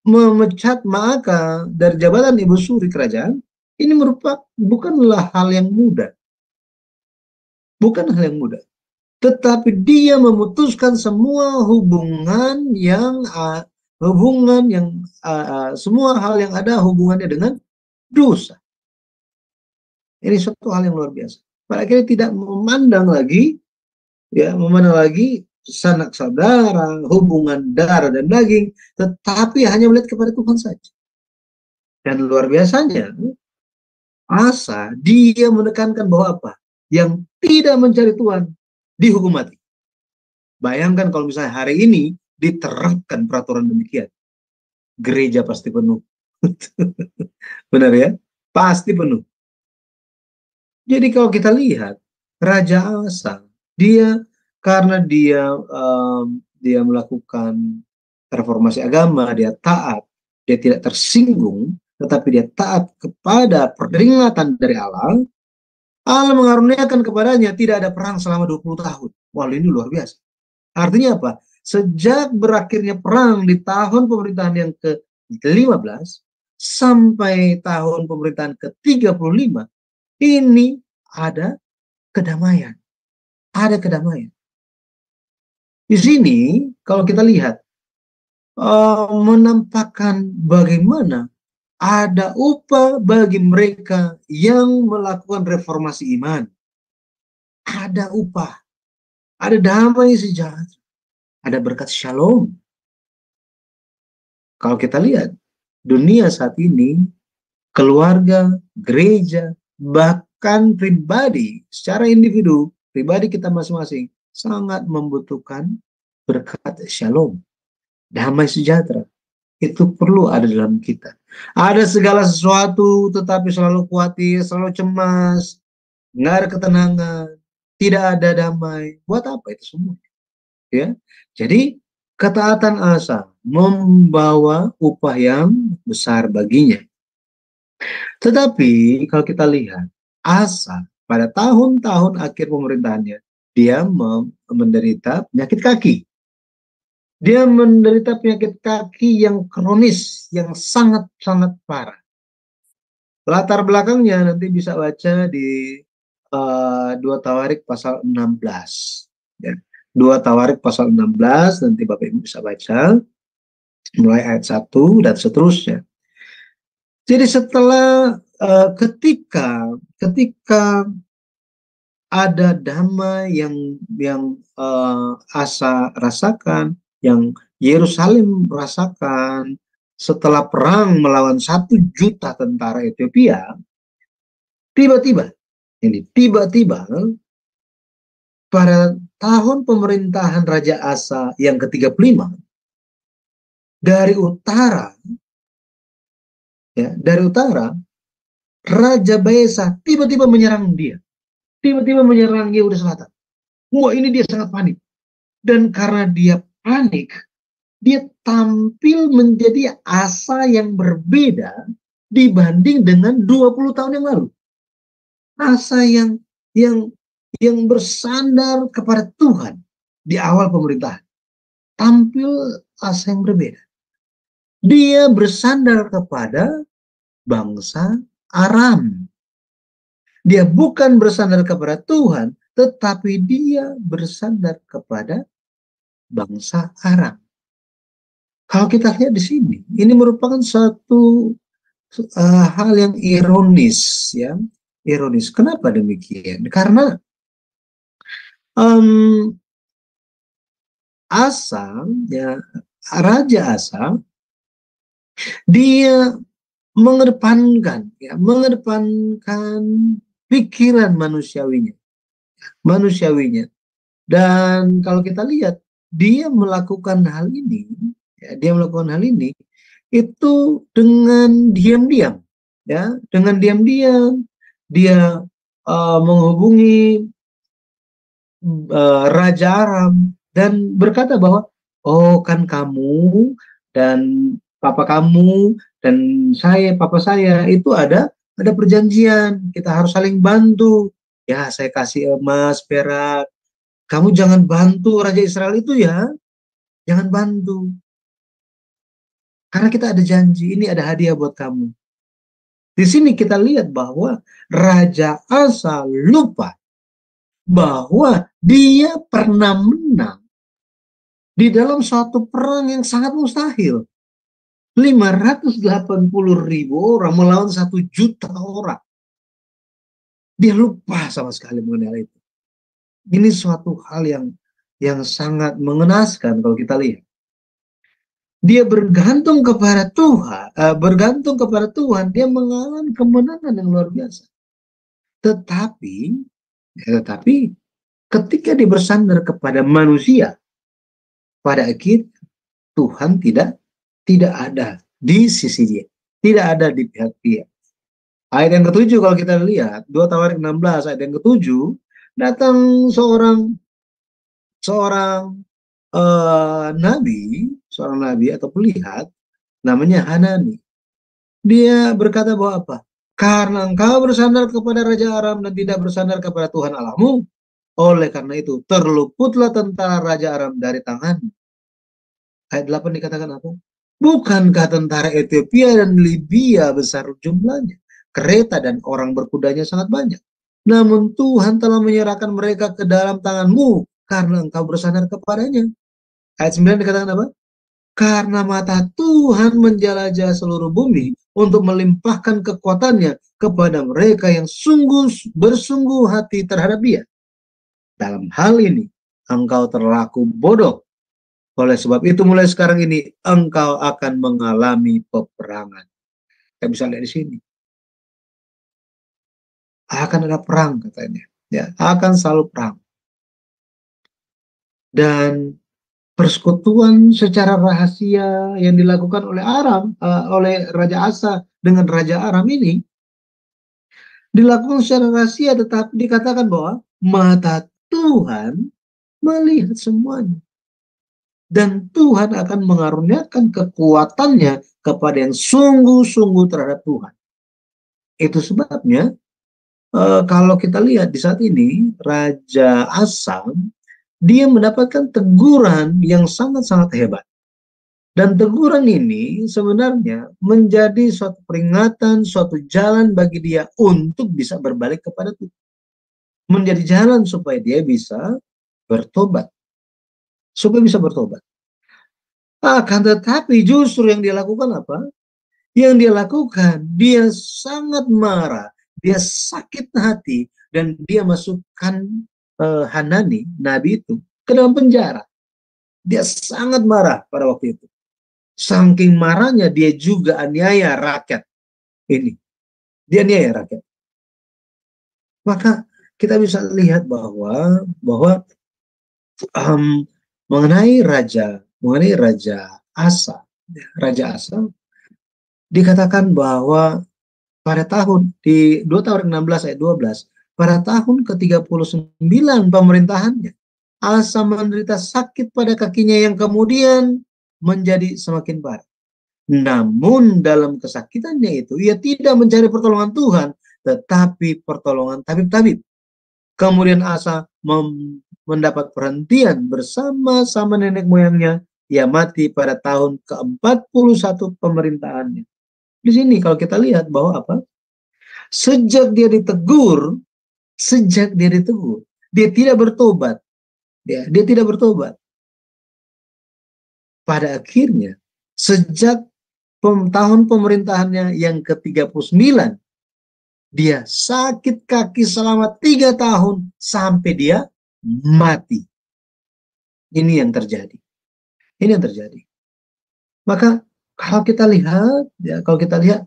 memecat Maaka dari jabatan ibu suri kerajaan, ini merupakan bukanlah hal yang mudah. Bukan hal yang mudah. Tetapi dia memutuskan semua hubungan yang semua hal yang ada hubungannya dengan dosa. Ini suatu hal yang luar biasa. Pada akhirnya tidak memandang lagi sanak saudara, hubungan darah dan daging, tetapi hanya melihat kepada Tuhan saja. Dan luar biasanya, Asa dia menekankan bahwa apa? Yang tidak mencari Tuhan dihukum mati. Bayangkan kalau misalnya hari ini diterapkan peraturan demikian, gereja pasti penuh. Benar ya? Pasti penuh. Jadi kalau kita lihat Raja Asa, karena dia melakukan reformasi agama, dia taat, dia tidak tersinggung, tetapi dia taat kepada peringatan dari Allah. Allah mengaruniakan kepadanya tidak ada perang selama 20 tahun. Wah, ini luar biasa. Artinya apa? Sejak berakhirnya perang di tahun pemerintahan yang ke-15 sampai tahun pemerintahan ke-35, ini ada kedamaian. Ada kedamaian. Di sini kalau kita lihat menampakkan bagaimana ada upah bagi mereka yang melakukan reformasi iman. Ada upah, ada damai sejahtera, ada berkat shalom. Kalau kita lihat dunia saat ini, keluarga, gereja, bahkan pribadi, secara individu, pribadi kita masing-masing sangat membutuhkan berkat shalom, damai sejahtera. Itu perlu ada dalam kita. Ada segala sesuatu tetapi selalu khawatir, selalu cemas, nggak ada ketenangan, tidak ada damai. Buat apa itu semua? Ya. Jadi ketaatan Asa membawa upah yang besar baginya. Tetapi kalau kita lihat Asa pada tahun-tahun akhir pemerintahannya, dia menderita penyakit kaki. Dia menderita penyakit kaki yang kronis, yang sangat-sangat parah. Latar belakangnya nanti bisa baca di 2 Tawarik pasal 16. Ya. 2 Tawarik pasal 16, nanti Bapak Ibu bisa baca, mulai ayat 1 dan seterusnya. Jadi setelah ketika ada damai yang Asa rasakan, yang Yerusalem rasakan setelah perang melawan 1 juta tentara Ethiopia. Tiba-tiba pada tahun pemerintahan Raja Asa yang ke-35, dari utara, Raja Baesa tiba-tiba menyerang dia. Tiba-tiba menyerang Yehuda Selatan. Wah, ini dia sangat panik. Dan karena dia panik, dia tampil menjadi Asa yang berbeda dibanding dengan 20 tahun yang lalu. Asa yang bersandar kepada Tuhan di awal pemerintahan. Tampil Asa yang berbeda. Dia bersandar kepada bangsa Aram. Dia bukan bersandar kepada Tuhan, tetapi dia bersandar kepada bangsa Aram. Kalau kita lihat di sini, ini merupakan satu hal yang ironis, ya. Ironis. Kenapa demikian? Karena Asa, ya, Raja Asa, dia mengedepankan pikiran manusiawinya. Dan kalau kita lihat, dia melakukan hal ini itu dengan diam-diam, ya, dia menghubungi Raja Aram dan berkata bahwa, oh, kan kamu dan papa kamu dan papa saya itu ada perjanjian, kita harus saling bantu. Ya, saya kasih emas, perak. Kamu jangan bantu Raja Israel itu, ya. Jangan bantu. Karena kita ada janji, ini ada hadiah buat kamu. Di sini kita lihat bahwa Raja Asa lupa bahwa dia pernah menang di dalam suatu perang yang sangat mustahil. 580.000 orang melawan 1 juta orang. Dia lupa sama sekali mengenai hal itu. Ini suatu hal yang sangat mengenaskan kalau kita lihat. Dia bergantung kepada Tuhan, dia mengalami kemenangan yang luar biasa. Tetapi ketika dia bersandar kepada manusia, pada akhirnya Tuhan tidak ada di sisi dia, tidak ada di pihak dia. Ayat yang ke-7 kalau kita lihat, 2 Tawarik 16 ayat yang ke-7, datang seorang nabi atau pelihat namanya Hanani. Dia berkata bahwa apa? Karena engkau bersandar kepada Raja Aram dan tidak bersandar kepada Tuhan Allahmu, oleh karena itu terluputlah tentara Raja Aram dari tanganmu. Ayat 8 dikatakan apa? Bukankah tentara Ethiopia dan Libya besar jumlahnya? Kereta dan orang berkudanya sangat banyak. Namun Tuhan telah menyerahkan mereka ke dalam tanganmu karena engkau bersandar kepadanya. Ayat 9 dikatakan apa? Karena mata Tuhan menjelajah seluruh bumi untuk melimpahkan kekuatannya kepada mereka yang bersungguh hati terhadap dia. Dalam hal ini, engkau terlaku bodoh. Oleh sebab itu mulai sekarang ini engkau akan mengalami peperangan. Kita bisa lihat di sini. Akan ada perang katanya. Ya, akan selalu perang. Dan persekutuan secara rahasia yang dilakukan oleh Raja Asa dengan Raja Aram ini dilakukan secara rahasia, tetapi dikatakan bahwa mata Tuhan melihat semuanya. Dan Tuhan akan mengaruniakan kekuatannya kepada yang sungguh-sungguh terhadap Tuhan. Itu sebabnya kalau kita lihat di saat ini, Raja Asa, dia mendapatkan teguran yang sangat-sangat hebat. Dan teguran ini sebenarnya menjadi suatu peringatan, suatu jalan bagi dia untuk bisa berbalik kepada Tuhan. Menjadi jalan supaya dia bisa bertobat. Akan tetapi justru yang dia lakukan apa? Yang dia lakukan, dia sangat marah, dia sakit hati dan dia masukkan Hanani, nabi itu, ke dalam penjara. Dia sangat marah pada waktu itu. Saking marahnya dia juga aniaya rakyat ini. Dia aniaya rakyat. Maka kita bisa lihat bahwa mengenai Raja Asa, Raja Asa dikatakan bahwa pada tahun di 2 Tawarik 16 ayat 12, pada tahun ke-39 pemerintahannya, Asa menderita sakit pada kakinya yang kemudian menjadi semakin parah. Namun dalam kesakitannya itu, ia tidak mencari pertolongan Tuhan, tetapi pertolongan tabib-tabib. Kemudian Asa mendapat perhentian bersama-sama nenek moyangnya. Ia mati pada tahun ke-41 pemerintahannya. Di sini kalau kita lihat bahwa apa? Sejak dia ditegur, dia tidak bertobat. Dia tidak bertobat. Pada akhirnya, sejak tahun pemerintahannya yang ke-39, dia sakit kaki selama 3 tahun sampai dia mati. Ini yang terjadi. Maka kalau kita lihat,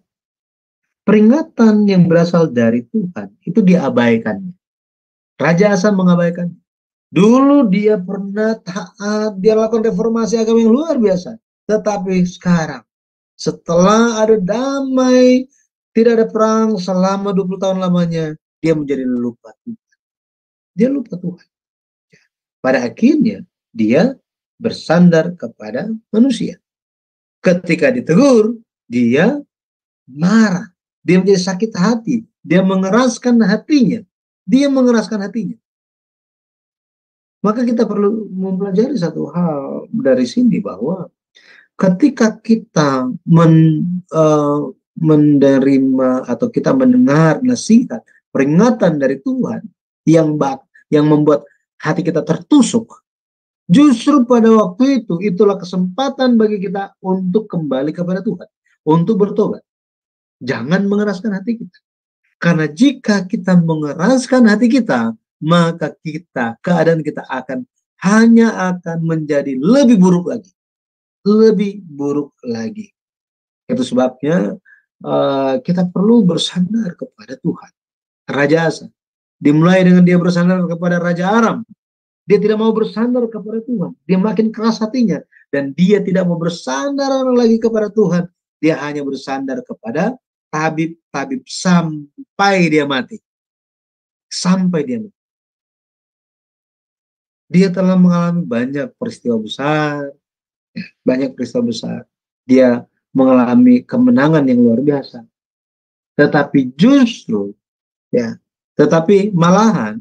peringatan yang berasal dari Tuhan itu diabaikan. Raja Asa mengabaikan. Dulu dia pernah taat, dia lakukan reformasi agama yang luar biasa. Tetapi sekarang, setelah ada damai, tidak ada perang selama 20 tahun lamanya, dia menjadi lupa Tuhan. Dia lupa Tuhan. Pada akhirnya, dia bersandar kepada manusia. Ketika ditegur, dia marah. Dia menjadi sakit hati. Dia mengeraskan hatinya. Maka kita perlu mempelajari satu hal dari sini, bahwa ketika kita menerima atau kita mendengar nasihat, peringatan dari Tuhan yang membuat hati kita tertusuk, justru pada waktu itu, itulah kesempatan bagi kita untuk kembali kepada Tuhan, untuk bertobat. Jangan mengeraskan hati kita. Karena jika kita mengeraskan hati kita, maka keadaan kita hanya akan menjadi lebih buruk lagi. Itu sebabnya kita perlu bersandar kepada Tuhan. Raja Asa dimulai dengan dia bersandar kepada Raja Aram. Dia tidak mau bersandar kepada Tuhan. Dia makin keras hatinya. Dan dia tidak mau bersandar lagi kepada Tuhan. Dia hanya bersandar kepada tabib-tabib sampai dia mati. Dia telah mengalami banyak peristiwa besar. Dia mengalami kemenangan yang luar biasa. Tetapi malahan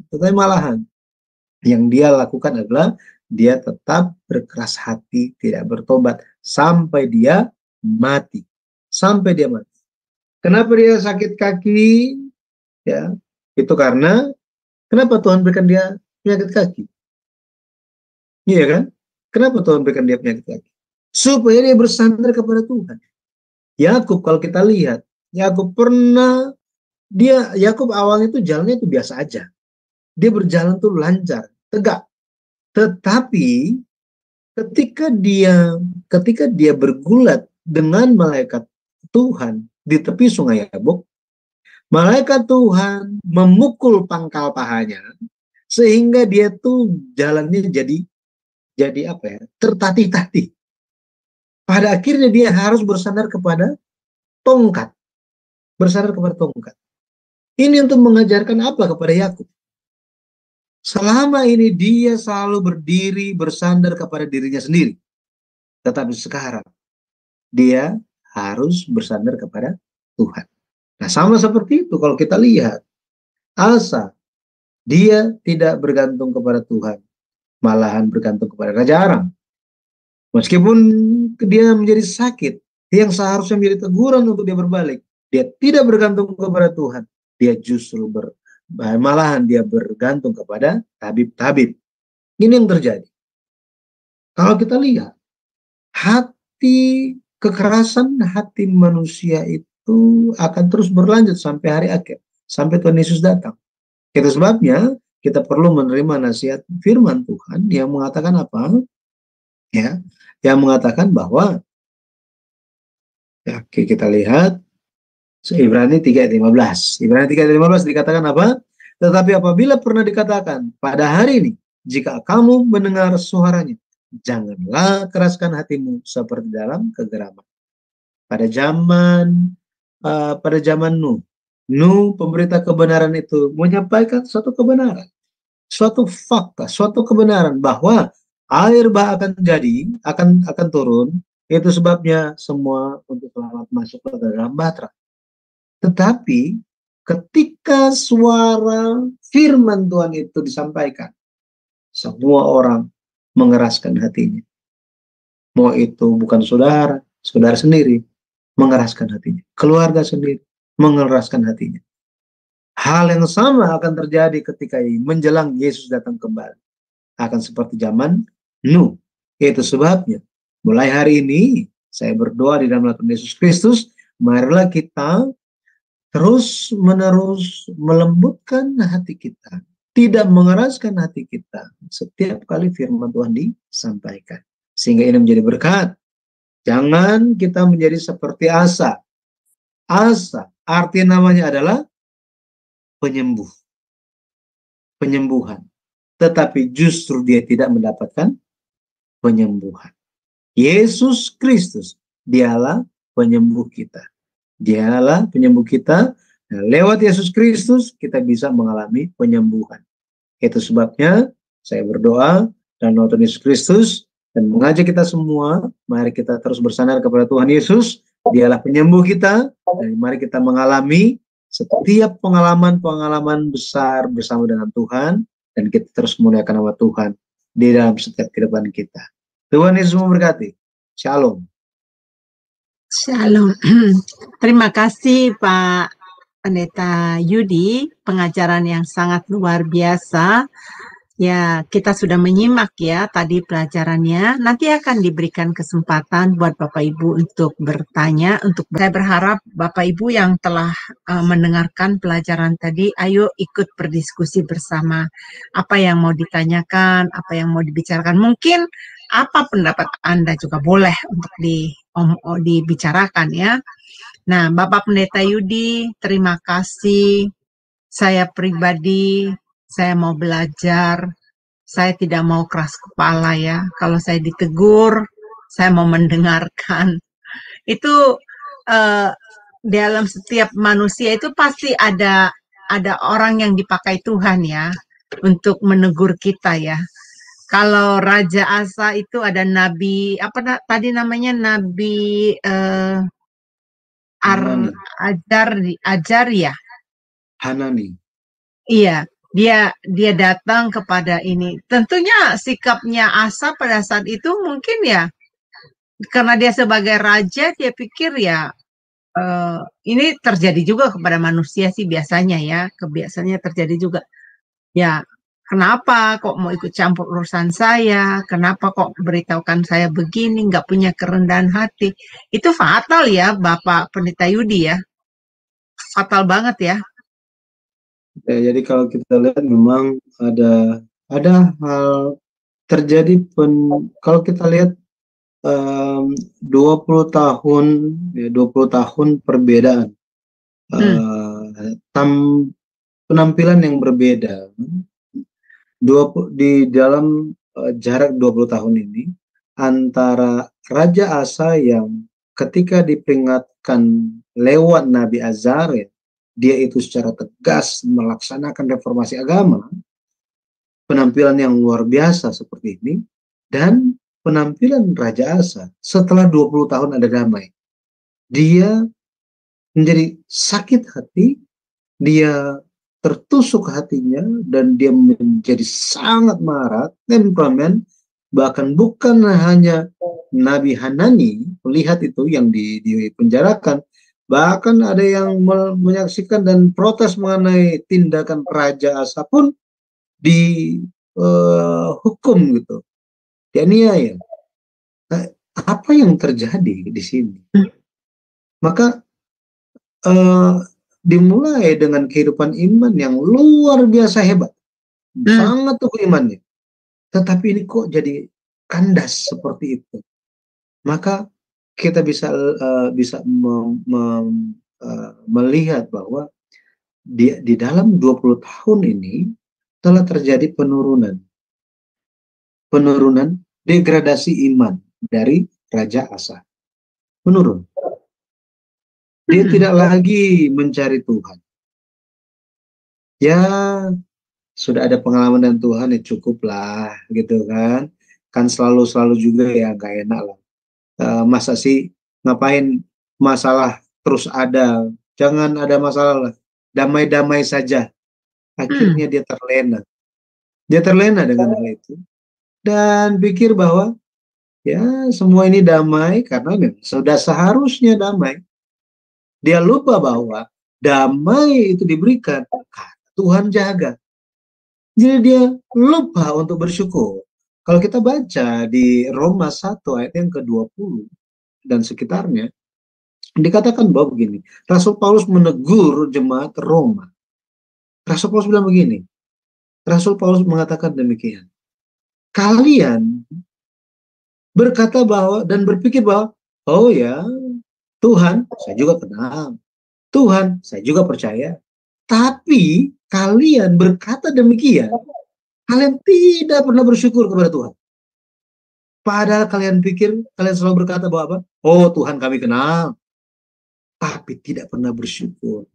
yang dia lakukan adalah dia tetap berkeras hati, tidak bertobat sampai dia mati. Kenapa dia sakit kaki? Ya, itu karena kenapa Tuhan berikan dia penyakit kaki? Iya kan? Kenapa Tuhan berikan dia penyakit kaki? Supaya dia bersandar kepada Tuhan. Yakub, kalau kita lihat, Yakub awalnya itu jalannya itu biasa aja. Dia berjalan tuh lancar, tegak. Tetapi ketika dia bergulat dengan malaikat Tuhan di tepi sungai Yabok, malaikat Tuhan memukul pangkal pahanya sehingga dia tuh jalannya jadi tertatih-tatih. Pada akhirnya dia harus bersandar kepada tongkat. Ini untuk mengajarkan apa kepada Yakub? Selama ini dia selalu berdiri bersandar kepada dirinya sendiri. Tetapi sekarang dia harus bersandar kepada Tuhan. Nah, sama seperti itu kalau kita lihat Asa, dia tidak bergantung kepada Tuhan, malahan bergantung kepada Raja Aram. Meskipun dia menjadi sakit, yang seharusnya menjadi teguran untuk dia berbalik, dia tidak bergantung kepada Tuhan. Dia justru malahan dia bergantung kepada tabib-tabib. Ini yang terjadi. Kalau kita lihat, kekerasan hati manusia itu akan terus berlanjut sampai hari akhir, sampai Tuhan Yesus datang. Itu sebabnya kita perlu menerima nasihat firman Tuhan yang mengatakan apa? Ya, yang mengatakan bahwa, ya, oke, kita lihat Ibrani 3 ayat 15. Ibrani 3 ayat 15 dikatakan apa? Tetapi apabila pernah dikatakan pada hari ini, jika kamu mendengar suaranya, janganlah keraskan hatimu seperti dalam kegeraman. Pada zaman Nuh pemberita kebenaran itu menyampaikan suatu kebenaran, suatu fakta, suatu kebenaran bahwa air bah akan turun. Itu sebabnya semua untuk selamat masuk ke dalam bahtera. Tetapi ketika suara firman Tuhan itu disampaikan, semua orang mengeraskan hatinya. Mau itu bukan saudara sendiri mengeraskan hatinya, keluarga sendiri mengeraskan hatinya. Hal yang sama akan terjadi ketika menjelang Yesus datang kembali. Akan seperti zaman Nuh. Itu sebabnya mulai hari ini saya berdoa di dalam nama Yesus Kristus, marilah kita terus-menerus melembutkan hati kita, tidak mengeraskan hati kita setiap kali firman Tuhan disampaikan. Sehingga ini menjadi berkat. Jangan kita menjadi seperti Asa. Asa, arti namanya adalah penyembuh. Penyembuhan. Tetapi justru dia tidak mendapatkan penyembuhan. Yesus Kristus, dialah penyembuh kita. Dialah penyembuh kita. Nah, lewat Yesus Kristus kita bisa mengalami penyembuhan. Itu sebabnya saya berdoa dan nama Tuhan Yesus Kristus dan mengajak kita semua, mari kita terus bersandar kepada Tuhan Yesus. Dialah penyembuh kita. Dan mari kita mengalami setiap pengalaman-pengalaman besar bersama dengan Tuhan dan kita terus memuliakan nama Tuhan di dalam setiap kehidupan kita. Tuhan Yesus memberkati. Shalom. Shalom. Terima kasih Pak Pendeta Yudi, pengajaran yang sangat luar biasa. Ya, kita sudah menyimak ya tadi pelajarannya. Nanti akan diberikan kesempatan buat Bapak Ibu untuk bertanya. Saya berharap Bapak Ibu yang telah mendengarkan pelajaran tadi, ayo ikut berdiskusi bersama. Apa yang mau ditanyakan, apa yang mau dibicarakan. Mungkin apa pendapat Anda juga boleh untuk dibicarakan ya. Nah, Bapak Pendeta Yudi, terima kasih. Saya pribadi, saya mau belajar, saya tidak mau keras kepala ya. Kalau saya ditegur, saya mau mendengarkan. Itu dalam setiap manusia itu pasti ada orang yang dipakai Tuhan ya untuk menegur kita ya. Kalau Raja Asa itu ada nabi apa tadi namanya nabi ajar ya. Hanani. Iya, dia datang kepada ini. Tentunya sikapnya Asa pada saat itu mungkin ya karena dia sebagai raja dia pikir ya ini terjadi juga kepada manusia sih biasanya ya, kebiasaannya terjadi juga. Ya, kenapa kok mau ikut campur urusan saya? Kenapa kok beritahukan saya begini, nggak punya kerendahan hati? Itu fatal ya, Bapak Pendeta Yudi ya. Fatal banget ya. Ya, jadi kalau kita lihat memang ada hal terjadi kalau kita lihat 20 tahun perbedaan penampilan yang berbeda di dalam jarak 20 tahun ini antara Raja Asa yang ketika diperingatkan lewat Nabi Azaria dia itu secara tegas melaksanakan reformasi agama, penampilan yang luar biasa seperti ini, dan penampilan Raja Asa setelah 20 tahun ada damai. Dia menjadi sakit hati, dia tertusuk hatinya, dan dia menjadi sangat marah, temperamen, bahkan bukan hanya Nabi Hanani melihat itu yang dipenjarakan, bahkan ada yang menyaksikan dan protes mengenai tindakan Raja Asa pun dihukum gitu, dianiaya. Apa yang terjadi di sini? Maka dimulai dengan kehidupan iman yang luar biasa hebat. Sangat teguh imannya. Tetapi ini kok jadi kandas seperti itu. Maka kita bisa melihat bahwa di dalam 20 tahun ini telah terjadi penurunan degradasi iman dari Raja Asa. Menurun. Dia tidak lagi mencari Tuhan. Ya, sudah ada pengalaman dengan Tuhan, ya cukup lah, gitu kan. Kan selalu juga ya gak enak lah. Masa sih ngapain masalah terus ada? Jangan ada masalah lah. Damai-damai saja. Akhirnya dia terlena. Dia terlena dengan hal itu. Dan pikir bahwa ya semua ini damai karena memang sudah seharusnya damai. Dia lupa bahwa damai itu diberikan karena Tuhan jaga. Jadi dia lupa untuk bersyukur. Kalau kita baca di Roma 1 ayat yang ke-20 dan sekitarnya, dikatakan bahwa begini, Rasul Paulus menegur jemaat Roma. Rasul Paulus bilang begini, Rasul Paulus mengatakan demikian, kalian berkata bahwa dan berpikir bahwa, oh ya, Tuhan saya juga kenal, Tuhan saya juga percaya, tapi kalian berkata demikian, kalian tidak pernah bersyukur kepada Tuhan. Padahal kalian pikir, kalian selalu berkata bahwa apa? Oh Tuhan kami kenal, tapi tidak pernah bersyukur,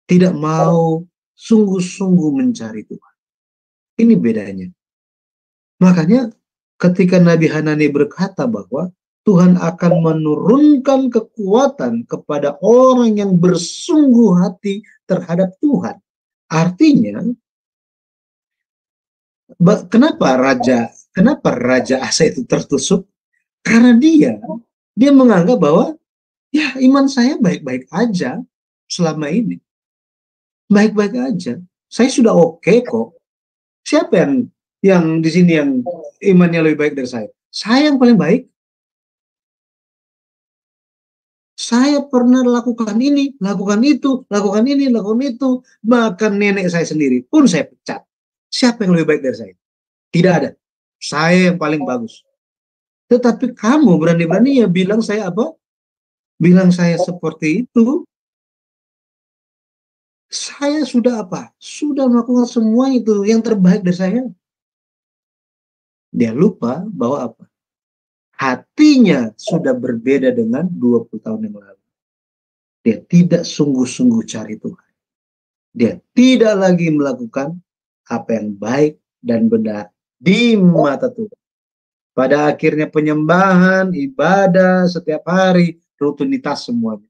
tidak mau sungguh-sungguh mencari Tuhan. Ini bedanya. Makanya ketika Nabi Hanani berkata bahwa Tuhan akan menurunkan kekuatan kepada orang yang bersungguh hati terhadap Tuhan. Artinya, kenapa Raja Asa itu tertusuk? Karena dia menganggap bahwa ya iman saya baik-baik aja selama ini. Baik-baik aja. Saya sudah oke kok. Siapa yang di sini yang imannya lebih baik dari saya? Saya yang paling baik. Saya pernah lakukan ini, lakukan itu, lakukan ini, lakukan itu. Bahkan nenek saya sendiri pun saya pecat. Siapa yang lebih baik dari saya? Tidak ada. Saya yang paling bagus. Tetapi kamu berani-beraninya bilang saya apa? Bilang saya seperti itu. Saya sudah apa? Sudah melakukan semua itu yang terbaik dari saya. Dia lupa bahwa apa? Hatinya sudah berbeda dengan 20 tahun yang lalu. Dia tidak sungguh-sungguh cari Tuhan. Dia tidak lagi melakukan apa yang baik dan benar di mata Tuhan. Pada akhirnya penyembahan, ibadah setiap hari, rutinitas semuanya.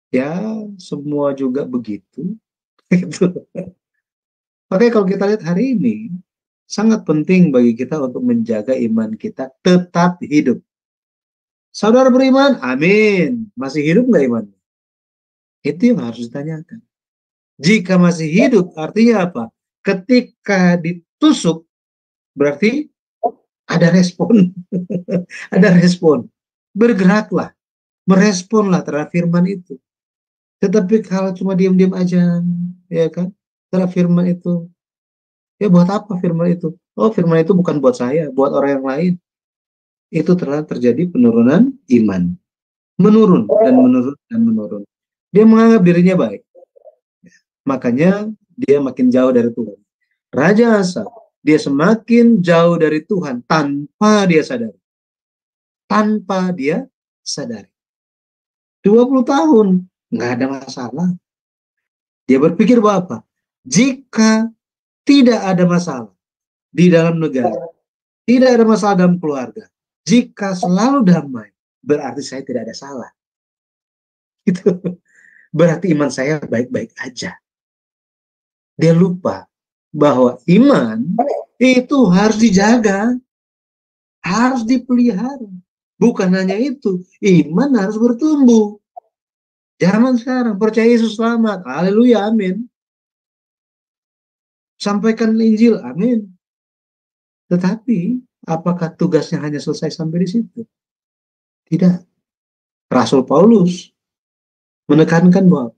Ya, semua juga begitu. Makanya kalau kita lihat hari ini, sangat penting bagi kita untuk menjaga iman kita tetap hidup. Saudara beriman, amin. Masih hidup nggak imannya? Itu yang harus ditanyakan. Jika masih hidup, artinya apa? Ketika ditusuk, berarti ada respon. Ada respon. Bergeraklah. Meresponlah terhadap firman itu. Tetapi kalau cuma diam-diam aja, ya kan? Terhadap firman itu, ya buat apa firman itu? Oh, firman itu bukan buat saya, buat orang yang lain. Itu telah terjadi penurunan iman. Menurun dan menurun dan menurun. Dia menganggap dirinya baik. Makanya dia makin jauh dari Tuhan. Raja Asa, dia semakin jauh dari Tuhan tanpa dia sadari. Tanpa dia sadari. 20 tahun, nggak ada masalah. Dia berpikir bahwa apa? Jika tidak ada masalah di dalam negara, tidak ada masalah dalam keluarga, jika selalu damai, berarti saya tidak ada salah. Itu berarti iman saya baik-baik aja. Dia lupa bahwa iman itu harus dijaga, harus dipelihara. Bukan hanya itu, iman harus bertumbuh. Zaman sekarang percaya Yesus selamat, haleluya, amin. Sampaikan Injil, amin. Tetapi apakah tugasnya hanya selesai sampai di situ? Tidak. Rasul Paulus menekankan bahwa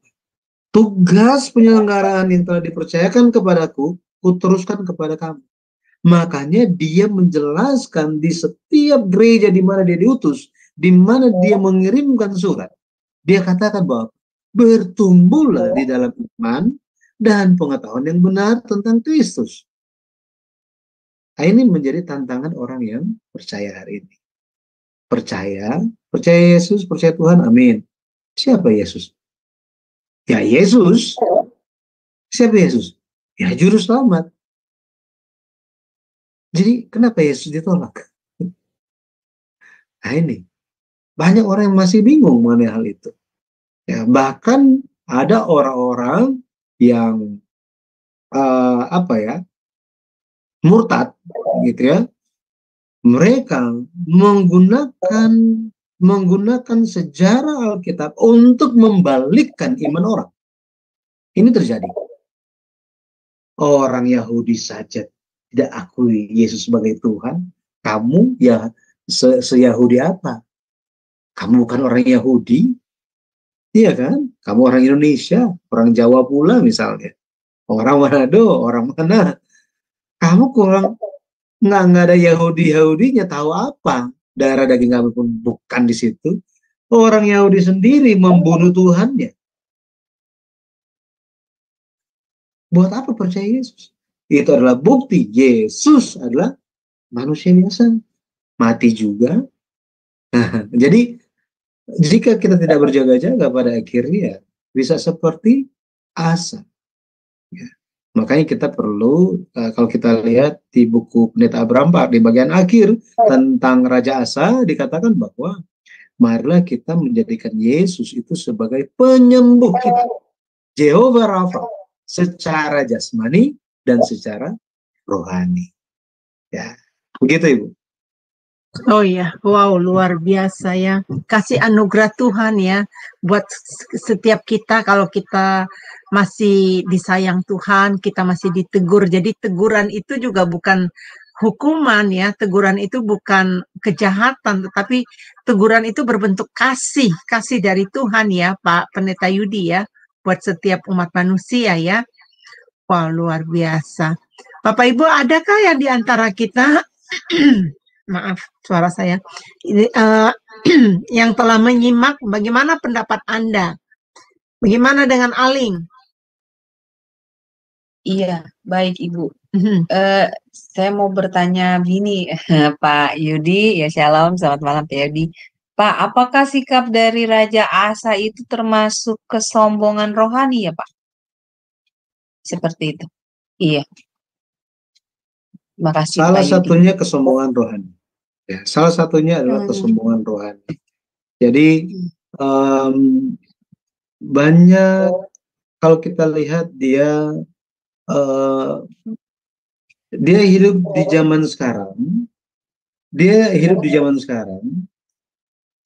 tugas penyelenggaraan yang telah dipercayakan kepadaku, kuteruskan kepada kamu. Makanya dia menjelaskan di setiap gereja di mana dia diutus, di mana dia mengirimkan surat, dia katakan bahwa bertumbuhlah di dalam iman dan pengetahuan yang benar tentang Kristus. Nah, ini menjadi tantangan orang yang percaya hari ini. Percaya Yesus, percaya Tuhan, amin. Siapa Yesus? Ya Yesus. Siapa Yesus? Ya juru selamat. Jadi kenapa Yesus ditolak? Nah ini, banyak orang yang masih bingung mengenai hal itu. Ya, bahkan ada orang-orang yang murtad, gitu ya. Mereka menggunakan sejarah Alkitab untuk membalikkan iman orang. Ini terjadi. Orang Yahudi saja tidak akui Yesus sebagai Tuhan. Kamu ya se-Yahudi apa? Kamu bukan orang Yahudi, iya kan? Kamu orang Indonesia, orang Jawa pula misalnya, orang Manado, orang mana? Kamu kurang nggak ada Yahudi-Yahudinya, tahu apa? Darah daging kami pun bukan di situ. Orang Yahudi sendiri membunuh Tuhannya. Buat apa percaya Yesus? Itu adalah bukti Yesus adalah manusia biasa, mati juga. Nah, jadi jika kita tidak berjaga-jaga, pada akhirnya bisa seperti Asa. Ya. Makanya kita perlu, kalau kita lihat di buku Pendeta Abraham Park di bagian akhir tentang Raja Asa, dikatakan bahwa marilah kita menjadikan Yesus itu sebagai penyembuh kita, Jehovah Rafa, secara jasmani dan secara rohani. Ya, begitu Ibu. Oh ya, wow, luar biasa ya. Kasih anugerah Tuhan ya buat setiap kita. Kalau kita masih disayang Tuhan, kita masih ditegur. Jadi teguran itu juga bukan hukuman ya. Teguran itu bukan kejahatan, tetapi teguran itu berbentuk kasih. Kasih dari Tuhan ya, Pak Pendeta Yudi ya, buat setiap umat manusia ya. Wow, luar biasa. Bapak Ibu, adakah yang di antara kita maaf suara saya ini, yang telah menyimak? Bagaimana pendapat Anda? Bagaimana dengan Aling? Iya, baik Ibu. Saya mau bertanya begini, Pak Yudi, ya shalom, selamat malam Pak Yudi. Pak, apakah sikap dari Raja Asa itu termasuk kesombongan rohani ya Pak? Seperti itu. Iya. Terima kasih Salah Pak Yudi. satunya kesombongan rohani. Ya, salah satunya adalah kesombongan rohani. Jadi banyak, kalau kita lihat dia hidup di zaman sekarang,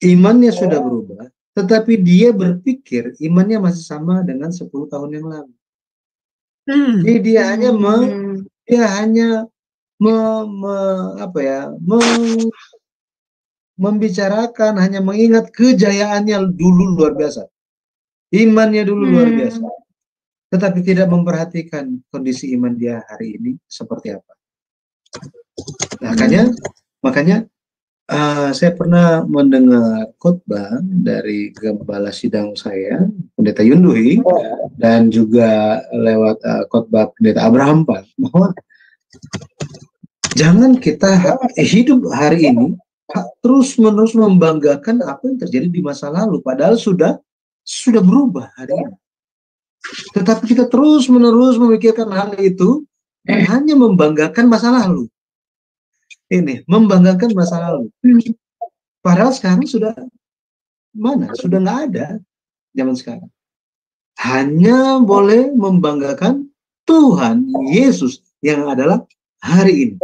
imannya sudah berubah, tetapi dia berpikir imannya masih sama dengan 10 tahun yang lalu. Jadi dia hanya membicarakan, hanya mengingat kejayaannya dulu luar biasa, imannya dulu luar biasa, tetapi tidak memperhatikan kondisi iman dia hari ini seperti apa. Makanya saya pernah mendengar khotbah dari gembala sidang saya, Pendeta Yunduhi, dan juga lewat khotbah Pendeta Abraham Park, bahwa jangan kita hidup hari ini terus-menerus membanggakan apa yang terjadi di masa lalu, padahal sudah berubah hari ini. Tetapi kita terus-menerus memikirkan hal itu dan hanya membanggakan masa lalu. Ini membanggakan masa lalu. Padahal sekarang sudah nggak ada zaman sekarang. Hanya boleh membanggakan Tuhan Yesus yang adalah hari ini.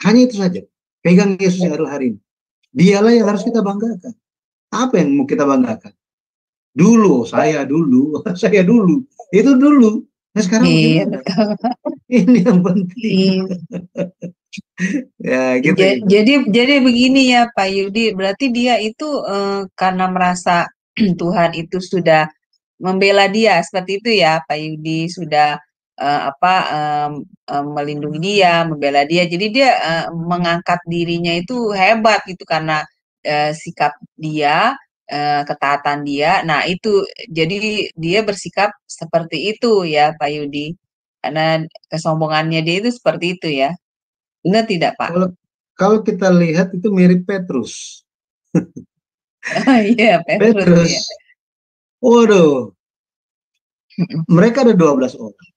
Hanya itu saja. Pegang Yesus yang adalah hari ini. Dialah yang harus kita banggakan. Apa yang mau kita banggakan? Saya dulu. Itu dulu. Nah sekarang ini yang penting. Ya, gitu. Jadi begini ya Pak Yudi, berarti dia itu karena merasa Tuhan itu sudah membela dia seperti itu ya, Pak Yudi, sudah melindungi dia, membela dia. Jadi dia mengangkat dirinya itu hebat gitu karena sikap dia, ketaatan dia. Nah, itu jadi dia bersikap seperti itu ya, Pak Yudi. Karena kesombongannya dia itu seperti itu ya. Benar tidak, Pak? Kalau kita lihat itu mirip Petrus. Iya, Petrus. Ya. Waduh. Mereka ada 12 orang.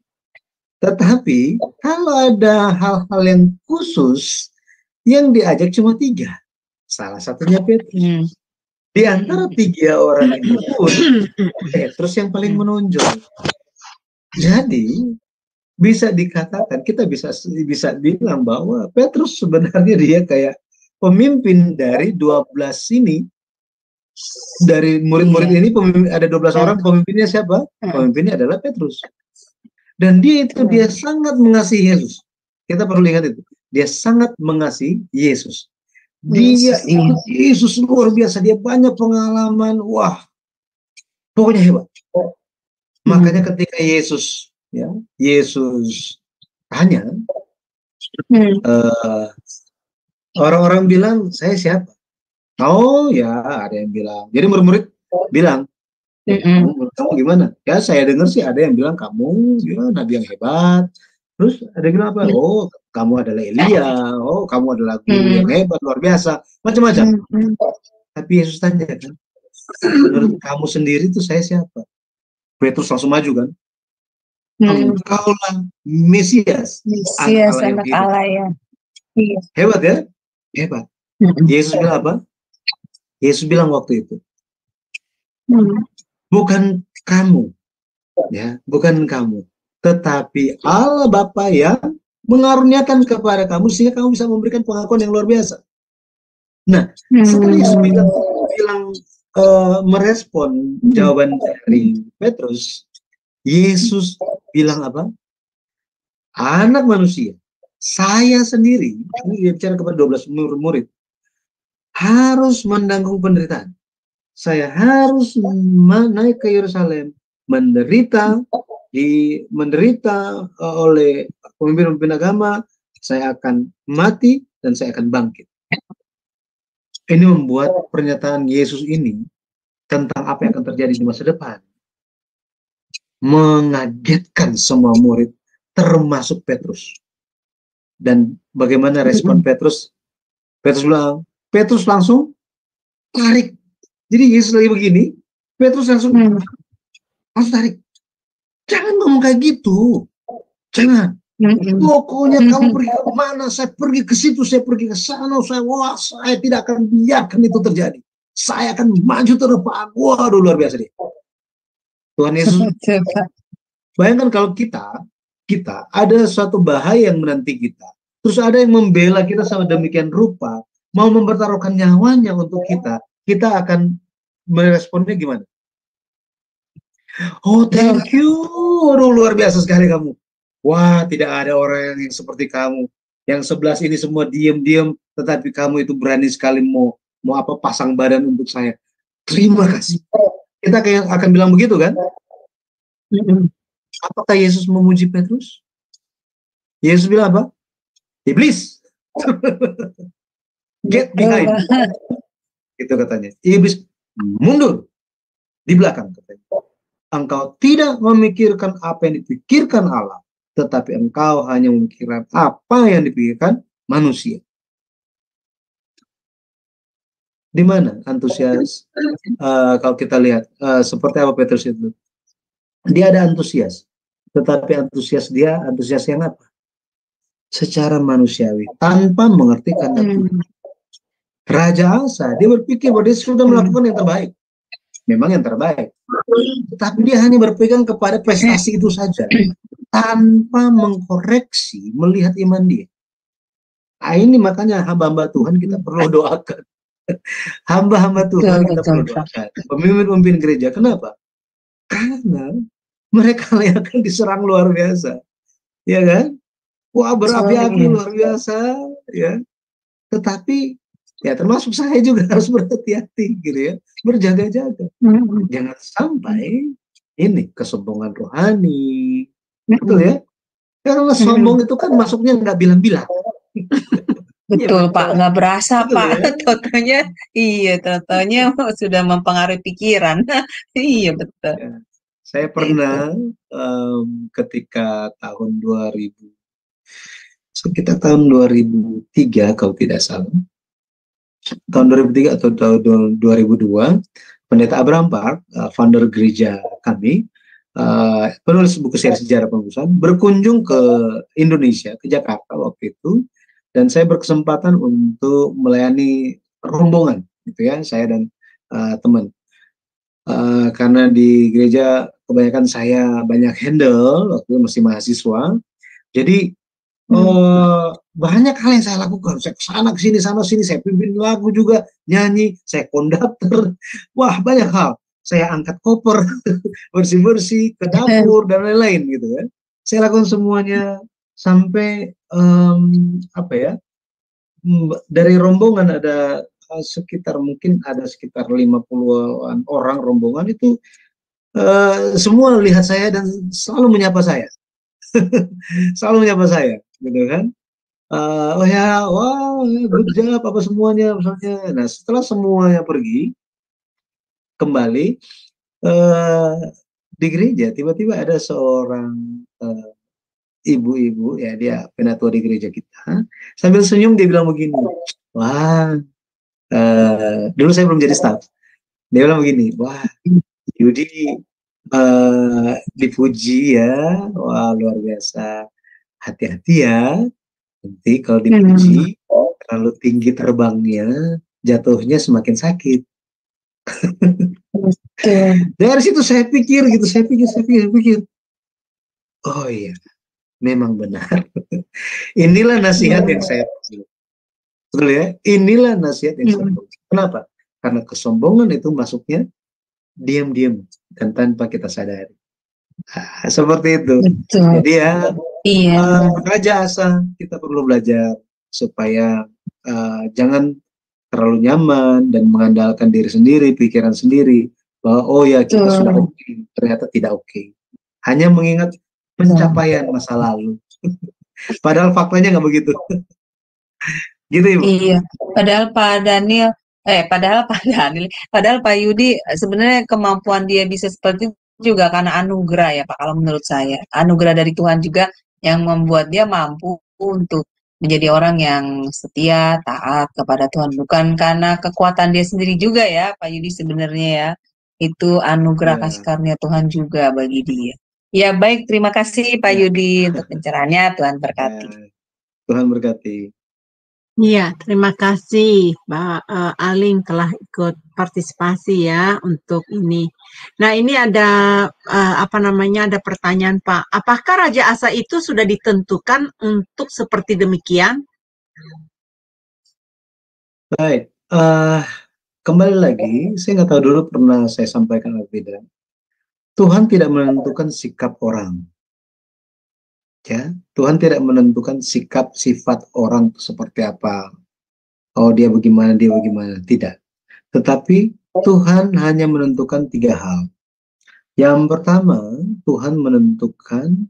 Tetapi kalau ada hal-hal yang khusus yang diajak cuma 3. Salah satunya Petrus. Di antara 3 orang itu pun Petrus yang paling menonjol. Jadi bisa dikatakan, kita bisa bilang bahwa Petrus sebenarnya dia kayak pemimpin dari 12 ini. Dari murid-murid ini ada 12 orang, pemimpinnya siapa? Pemimpinnya adalah Petrus. Dan dia sangat mengasihi Yesus. Kita perlu ingat itu. Dia sangat mengasihi Yesus. Dia Yesus luar biasa, dia banyak pengalaman, wah, pokoknya hebat. Makanya ketika Yesus tanya, orang-orang bilang, saya siapa? Oh ya, ada yang bilang. Jadi murid-murid bilang, kamu gimana? Ya saya dengar sih ada yang bilang kamu nabi yang hebat. Terus ada yang bilang apa? Oh, kamu adalah Elia. Oh, kamu adalah guru yang hebat, luar biasa. Macam-macam. Tapi Yesus tanya kan, menurut kamu sendiri itu saya siapa? Petrus langsung maju kan. Engkaulah Mesias. Anak Allah ya. Hebat ya? Hebat. Yesus bilang apa? Yesus bilang waktu itu, bukan kamu, ya, bukan kamu, tetapi Allah Bapa yang mengaruniakan kepada kamu sehingga kamu bisa memberikan pengakuan yang luar biasa. Nah, setelah Yesus bilang merespon jawaban dari Petrus, Yesus bilang apa? Anak manusia, saya sendiri, ini dia bicara kepada 12 murid, harus menanggung penderitaan. Saya harus naik ke Yerusalem, menderita oleh pemimpin-pemimpin agama, saya akan mati dan saya akan bangkit. Ini membuat pernyataan Yesus ini tentang apa yang akan terjadi di masa depan mengagetkan semua murid, termasuk Petrus. Dan bagaimana respon Petrus? Petrus bilang, Petrus langsung tarik. Jadi Yesus lagi begini, Petrus langsung tarik. Jangan ngomong kayak gitu. Jangan. Pokoknya kamu pergi ke mana, saya pergi ke situ, saya pergi ke sana, saya tidak akan biarkan itu terjadi. Saya akan maju ke depan. Waduh, luar biasa deh. Tuhan Yesus. Bayangkan kalau kita ada suatu bahaya yang menanti kita. Terus ada yang membela kita sama demikian rupa, mau mempertaruhkan nyawanya untuk kita akan meresponnya gimana? Oh, thank you. Aduh, luar biasa sekali kamu. Wah, tidak ada orang yang seperti kamu. Yang 11 ini semua diam-diam, tetapi kamu itu berani sekali mau pasang badan untuk saya. Terima kasih. Kita kayak akan bilang begitu kan? Apakah Yesus memuji Petrus? Yesus bilang apa? Iblis. Get behind. Itu katanya. Iblis mundur di belakang katanya. Engkau tidak memikirkan apa yang dipikirkan Allah, tetapi engkau hanya memikirkan apa yang dipikirkan manusia. Di mana antusias? Kalau kita lihat seperti apa Petrus itu, dia ada antusias, tetapi antusias yang apa? Secara manusiawi, tanpa mengerti kata Tuhan. Raja Asa, dia berpikir bahwa dia sudah melakukan yang terbaik. Memang yang terbaik. Tetapi dia hanya berpegang kepada prestasi itu saja. Tanpa mengkoreksi, melihat iman dia. Nah, ini makanya hamba-hamba Tuhan kita perlu doakan. Hamba-hamba Tuhan kita perlu doakan. Pemimpin-pemimpin gereja. Kenapa? Karena mereka akan diserang luar biasa. Ya kan? Wah, berapi-api luar biasa. Ya. Tetapi Ya termasuk saya juga harus berhati-hati gitu ya, berjaga-jaga. Jangan sampai ini kesombongan rohani, betul ya? Karena sombong itu kan masuknya nggak bilang-bilang. Iya Betul Pak, betul, nggak berasa betul Pak, ya. totonya, iya totonya sudah mempengaruhi pikiran. Iya betul, Ya. Saya itu. pernah ketika tahun 2000, sekitar tahun 2003 kalau tidak salah, tahun 2003 atau tahun 2002, Pendeta Abraham Park, founder gereja kami, penulis buku seri sejarah penebusan, berkunjung ke Indonesia, ke Jakarta waktu itu, dan saya berkesempatan untuk melayani rombongan, gitu ya, saya dan teman. Karena di gereja kebanyakan saya banyak handle waktu itu masih mahasiswa, jadi banyak hal yang saya lakukan. Saya kesana kesini sana sini, saya pimpin lagu juga, nyanyi, saya konduktor, wah banyak hal. Saya angkat koper, bersih bersih ke dapur dan lain-lain gitu kan. Saya lakukan semuanya sampai apa ya? Dari rombongan ada sekitar mungkin ada sekitar 50-an orang rombongan itu, semua lihat saya dan selalu menyapa saya, selalu menyapa saya, gitu kan. Oh ya, wow, good job, apa semuanya, misalnya. Nah, setelah semuanya pergi kembali di gereja, tiba-tiba ada seorang ibu-ibu, ya dia penatua di gereja kita, sambil senyum dia bilang begini, wah, dulu saya belum jadi staff, dia bilang begini, wah, Yudi dipuji ya, wah luar biasa, hati-hati ya, nanti kalau dipuji terlalu tinggi terbangnya, jatuhnya semakin sakit. Betul. Dari situ saya pikir gitu, saya pikir. Oh iya, memang benar. Inilah nasihat yang saya perlu. Betul ya? Inilah nasihat yang saya perlu. Kenapa? Karena kesombongan itu masuknya diam-diam dan tanpa kita sadari. Seperti itu. Betul. Jadi ya, Iya. Raja Asa kita perlu belajar supaya jangan terlalu nyaman dan mengandalkan diri sendiri, pikiran sendiri, bahwa oh ya kita sudah Betul. oke, ternyata tidak oke. Hanya mengingat pencapaian masa lalu. Padahal faktanya nggak begitu. Gitu Ibu. Iya. Padahal Pak Daniel, padahal Pak Daniel, padahal Pak Yudi sebenarnya kemampuan dia bisa seperti itu juga karena anugerah ya Pak. Kalau menurut saya, anugerah dari Tuhan juga yang membuat dia mampu untuk menjadi orang yang setia, taat kepada Tuhan. Bukan karena kekuatan dia sendiri juga ya, Pak Yudi sebenarnya ya. Itu anugerah kasih Ya, karunia Tuhan juga bagi dia. Ya baik, terima kasih Pak ya, Yudi untuk pencerahannya. Tuhan ya. berkati. Tuhan berkati. Iya, terima kasih Mbak Aling telah ikut partisipasi ya untuk ini. Nah, ini ada apa namanya? Ada pertanyaan Pak. Apakah Raja Asa itu sudah ditentukan untuk seperti demikian? Baik, kembali lagi, saya nggak tahu dulu pernah saya sampaikan atau tidak. Tuhan tidak menentukan sikap orang, ya. Tuhan tidak menentukan sikap sifat orang seperti apa. Oh dia bagaimana, tidak. Tetapi Tuhan hanya menentukan 3 hal. Yang pertama, Tuhan menentukan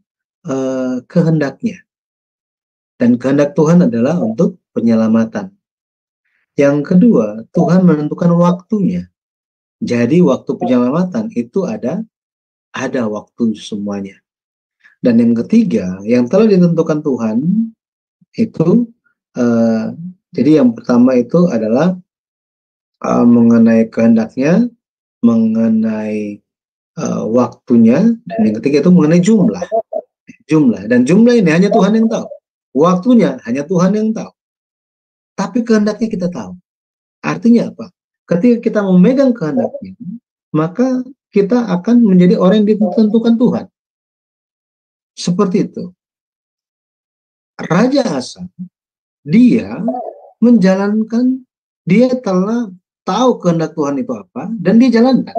kehendaknya. Dan kehendak Tuhan adalah untuk penyelamatan. Yang kedua, Tuhan menentukan waktunya. Jadi waktu penyelamatan itu ada waktu semuanya. Dan yang ketiga, yang telah ditentukan Tuhan itu, jadi yang pertama itu adalah mengenai kehendaknya, mengenai waktunya, dan yang ketiga itu mengenai jumlah. Dan jumlah ini hanya Tuhan yang tahu. Waktunya hanya Tuhan yang tahu. Tapi kehendaknya kita tahu. Artinya apa? Ketika kita memegang kehendaknya, maka kita akan menjadi orang yang ditentukan Tuhan. Seperti itu. Raja Asa, dia menjalankan, dia telah tahu kehendak Tuhan itu apa, dan dia jalankan.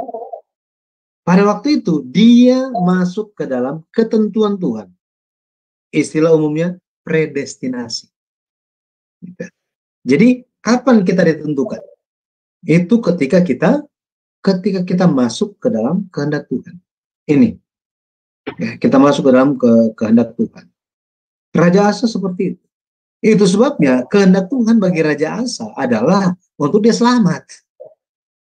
Pada waktu itu, dia masuk ke dalam ketentuan Tuhan. Istilah umumnya predestinasi. Jadi, Kapan kita ditentukan? Itu ketika kita masuk ke dalam kehendak Tuhan. Ini, ya, kita masuk ke dalam kehendak Tuhan. Raja Asa seperti itu. Itu sebabnya kehendak Tuhan bagi Raja Asa adalah untuk dia selamat.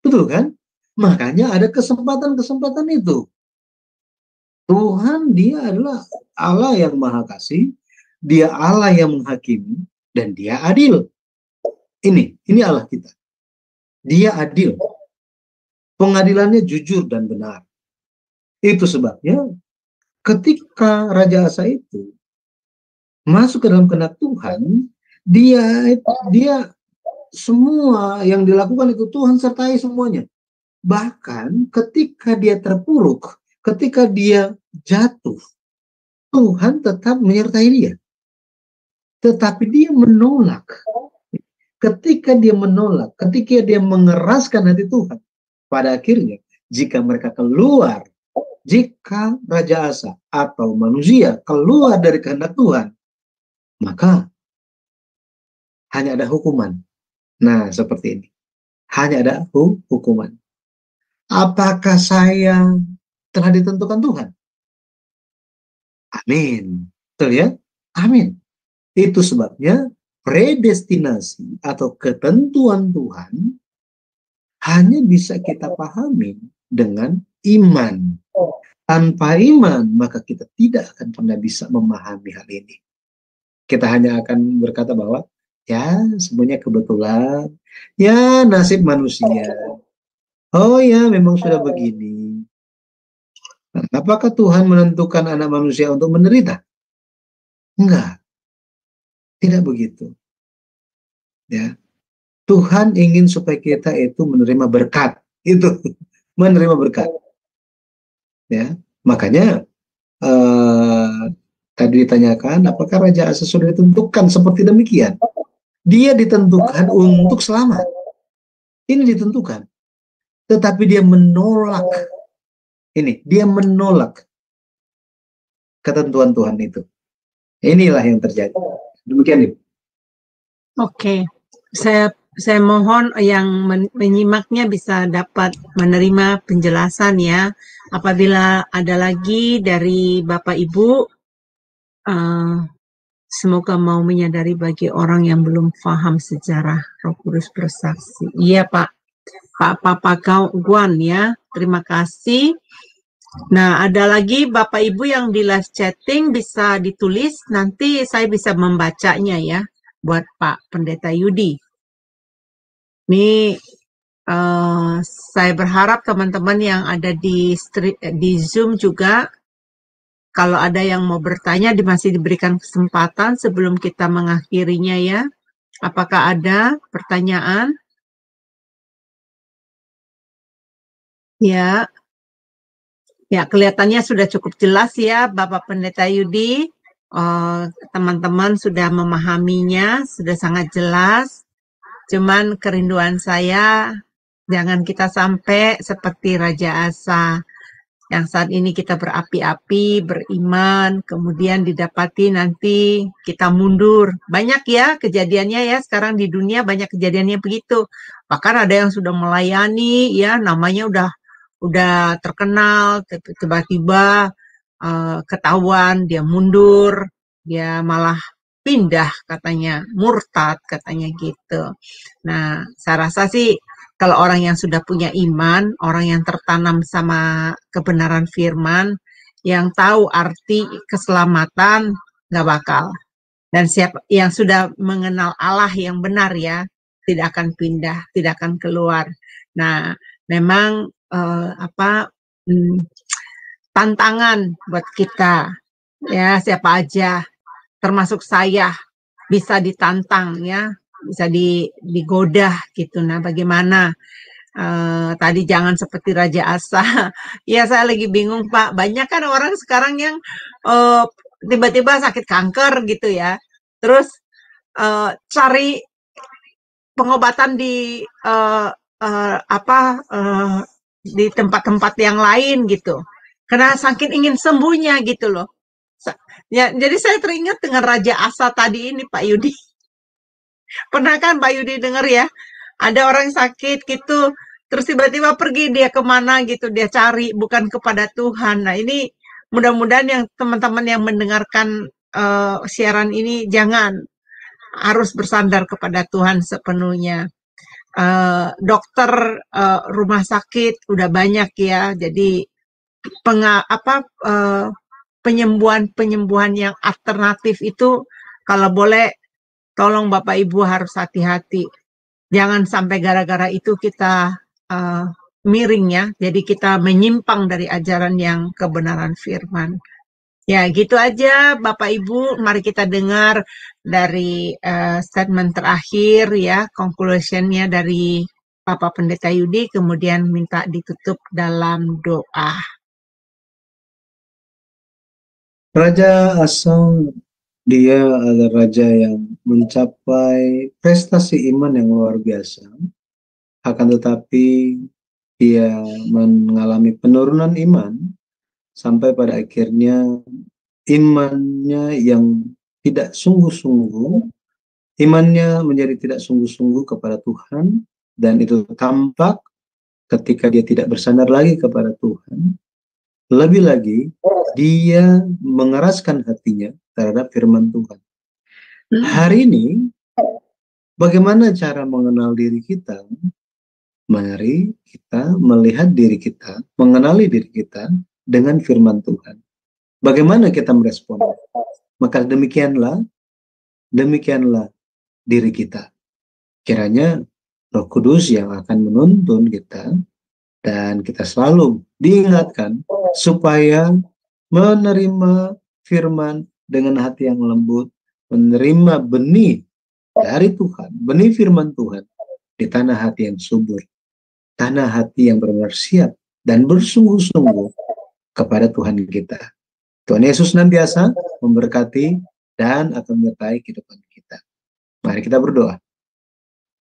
Betul kan? Makanya ada kesempatan-kesempatan itu. Tuhan dia adalah Allah yang maha kasih, dia Allah yang menghakimi, dan dia adil. Ini Allah kita. Dia adil. Pengadilannya jujur dan benar. Itu sebabnya ketika Raja Asa itu masuk ke dalam kehendak Tuhan, dia semua yang dilakukan itu Tuhan sertai semuanya. Bahkan ketika dia terpuruk, ketika dia jatuh, Tuhan tetap menyertai dia. Tetapi dia menolak. Ketika dia menolak, ketika dia mengeraskan hati Tuhan, pada akhirnya jika mereka keluar, jika Raja Asa atau manusia keluar dari kehendak Tuhan, maka hanya ada hukuman. Nah, seperti ini. Hanya ada hukuman. Apakah saya telah ditentukan Tuhan? Amin. Betul ya? Amin. Itu sebabnya predestinasi atau ketentuan Tuhan hanya bisa kita pahami dengan iman. Tanpa iman, maka kita tidak akan pernah bisa memahami hal ini. Kita hanya akan berkata bahwa ya semuanya kebetulan, ya nasib manusia. Oh ya memang sudah begini. Nah, apakah Tuhan menentukan anak manusia untuk menderita? Enggak. Tidak begitu. Ya. Tuhan ingin supaya kita itu menerima berkat. Itu menerima berkat. Ya. Makanya tadi ditanyakan apakah Raja Asa sudah ditentukan seperti demikian? Dia ditentukan untuk selamat. Ini ditentukan. Tetapi dia menolak. Dia menolak ketentuan Tuhan itu. Inilah yang terjadi. Demikian, Ibu. Oke, saya mohon yang menyimaknya bisa dapat menerima penjelasan ya. Apabila ada lagi dari Bapak Ibu, semoga mau menyadari bagi orang yang belum paham sejarah Roh Kudus bersaksi. Iya Pak Guan ya, terima kasih. Nah, ada lagi Bapak Ibu yang di live chatting bisa ditulis, nanti saya bisa membacanya ya, buat Pak Pendeta Yudi. Ini saya berharap teman-teman yang ada di Zoom juga, kalau ada yang mau bertanya, masih diberikan kesempatan sebelum kita mengakhirinya ya. Apakah ada pertanyaan? Ya. Ya, kelihatannya sudah cukup jelas ya, Bapak Pendeta Yudi. Teman-teman sudah memahaminya, sudah sangat jelas. Cuman kerinduan saya, jangan kita sampai seperti Raja Asa, yang saat ini kita berapi-api, beriman, kemudian didapati nanti kita mundur. Banyak ya kejadiannya ya, sekarang di dunia banyak kejadiannya begitu. Bahkan ada yang sudah melayani, ya namanya udah terkenal, tiba-tiba ketahuan dia mundur, dia malah pindah katanya, murtad katanya gitu. Nah, saya rasa sih kalau orang yang sudah punya iman, orang yang tertanam sama kebenaran firman, yang tahu arti keselamatan, nggak bakal. Dan siapa yang sudah mengenal Allah yang benar ya, tidak akan pindah, tidak akan keluar. Nah, memang tantangan buat kita ya, siapa aja termasuk saya bisa ditantang ya, bisa digoda gitu. Nah, bagaimana tadi jangan seperti Raja Asa. Ya, saya lagi bingung Pak, banyak kan orang sekarang yang tiba-tiba sakit kanker gitu ya, terus cari pengobatan di di tempat-tempat yang lain gitu, karena saking ingin sembuhnya gitu loh. Ya, jadi saya teringat dengan Raja Asa tadi ini Pak Yudi. Pernah kan Pak Yudi denger ya, ada orang sakit gitu, terus tiba-tiba pergi dia kemana gitu, dia cari bukan kepada Tuhan. Nah ini mudah-mudahan yang teman-teman yang mendengarkan siaran ini jangan, harus bersandar kepada Tuhan sepenuhnya. Dokter, rumah sakit udah banyak ya, jadi penyembuhan-penyembuhan yang alternatif itu kalau boleh tolong Bapak Ibu harus hati-hati. Jangan sampai gara-gara itu kita miring ya. Jadi kita menyimpang dari ajaran yang kebenaran firman. Ya, gitu aja Bapak Ibu. Mari kita dengar dari statement terakhir ya, conclusion-nya dari Bapak Pendeta Yudi, kemudian minta ditutup dalam doa. Raja Asang, dia adalah raja yang mencapai prestasi iman yang luar biasa. Akan tetapi dia mengalami penurunan iman sampai pada akhirnya imannya yang tidak sungguh-sungguh, imannya menjadi tidak sungguh-sungguh kepada Tuhan, dan itu tampak ketika dia tidak bersandar lagi kepada Tuhan. Lebih lagi, dia mengeraskan hatinya terhadap firman Tuhan. Hari ini, bagaimana cara mengenal diri kita? Mari kita melihat diri kita, mengenali diri kita dengan firman Tuhan. Bagaimana kita merespon? Maka demikianlah diri kita. Kiranya Roh Kudus yang akan menuntun kita, dan kita selalu diingatkan supaya menerima firman dengan hati yang lembut, menerima benih dari Tuhan, benih firman Tuhan di tanah hati yang subur, tanah hati yang benar-benar siap dan bersungguh-sungguh kepada Tuhan kita. Tuhan Yesus senantiasa memberkati dan akan menyertai kehidupan kita. Mari kita berdoa.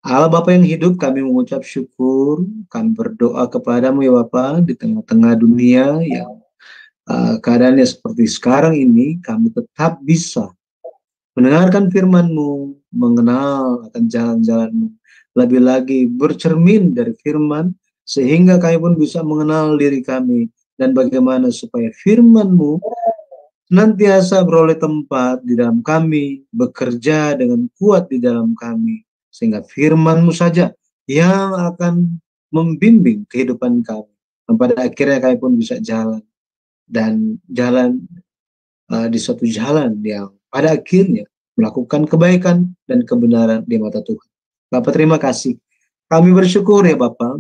Allah Bapa yang hidup, kami mengucap syukur, kami berdoa kepadamu ya Bapa, di tengah-tengah dunia yang keadaannya seperti sekarang ini, kami tetap bisa mendengarkan firman-Mu, mengenal akan jalan-jalan-Mu, lebih lagi bercermin dari firman, sehingga kami pun bisa mengenal diri kami, dan bagaimana supaya firman-Mu senantiasa beroleh tempat di dalam kami, bekerja dengan kuat di dalam kami, sehingga firman-Mu saja yang akan membimbing kehidupan kami, dan pada akhirnya kami pun bisa jalan, dan jalan di suatu jalan yang pada akhirnya melakukan kebaikan dan kebenaran di mata Tuhan. Bapak terima kasih. Kami bersyukur ya Bapak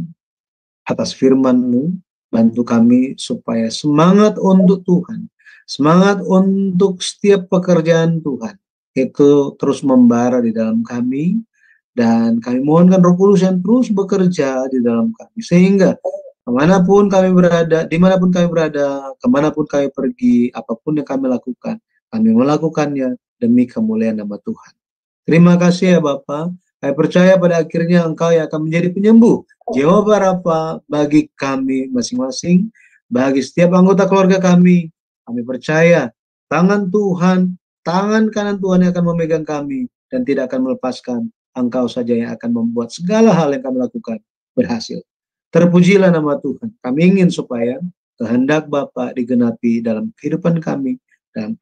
atas firman-Mu, bantu kami supaya semangat untuk Tuhan, semangat untuk setiap pekerjaan Tuhan itu terus membara di dalam kami, dan kami mohonkan Roh Kudus yang terus bekerja di dalam kami, sehingga kemanapun kami berada, dimanapun kami berada, kemanapun kami pergi, apapun yang kami lakukan, kami melakukannya demi kemuliaan nama Tuhan. Terima kasih ya Bapa. Kami percaya pada akhirnya Engkau yang akan menjadi penyembuh, Jehovah Rafa, bagi kami masing-masing, bagi setiap anggota keluarga kami. Kami percaya tangan Tuhan, tangan kanan Tuhan yang akan memegang kami, dan tidak akan melepaskan. Engkau saja yang akan membuat segala hal yang kami lakukan berhasil. Terpujilah nama Tuhan. Kami ingin supaya kehendak Bapa digenapi dalam kehidupan kami,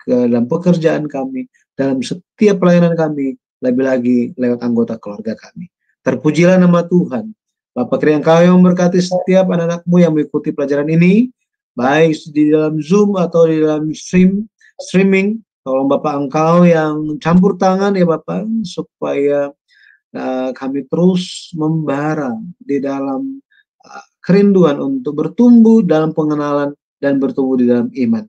dalam pekerjaan kami, dalam setiap pelayanan kami, lebih lagi lewat anggota keluarga kami. Terpujilah nama Tuhan. Bapa kiranya Engkau yang memberkati setiap anak-anak-Mu yang mengikuti pelajaran ini, baik di dalam Zoom atau di dalam streaming. Tolong Bapak Engkau yang campur tangan ya Bapak, supaya kami terus membara di dalam kerinduan untuk bertumbuh dalam pengenalan dan bertumbuh di dalam iman.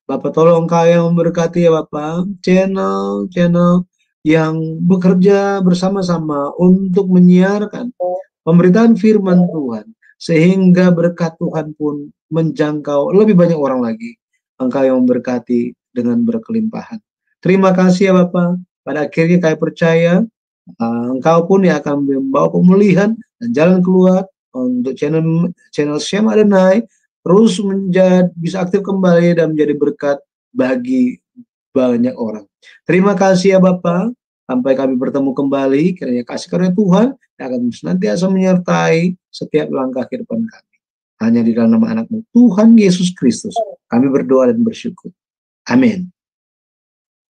Bapak tolong Engkau yang memberkati ya Bapak, channel-channel yang bekerja bersama-sama untuk menyiarkan pemberitaan firman Tuhan, sehingga berkat Tuhan pun menjangkau lebih banyak orang lagi. Engkau yang memberkati dengan berkelimpahan. Terima kasih ya Bapak. Pada akhirnya kami percaya Engkau pun yang akan membawa pemulihan dan jalan keluar untuk channel Shema Adonai terus bisa aktif kembali dan menjadi berkat bagi banyak orang. Terima kasih ya Bapak. Sampai kami bertemu kembali, kiranya kasih karunia Tuhan akan senantiasa menyertai setiap langkah kehidupan kami. Hanya di dalam nama anak-Mu, Tuhan Yesus Kristus, kami berdoa dan bersyukur. Amin.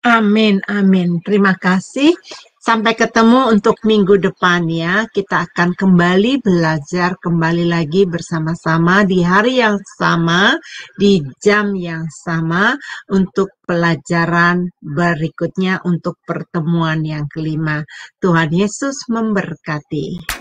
Amin, amin. Terima kasih. Sampai ketemu untuk minggu depan ya. Kita akan kembali belajar kembali lagi bersama-sama di hari yang sama, di jam yang sama untuk pelajaran berikutnya untuk pertemuan yang kelima. Tuhan Yesus memberkati.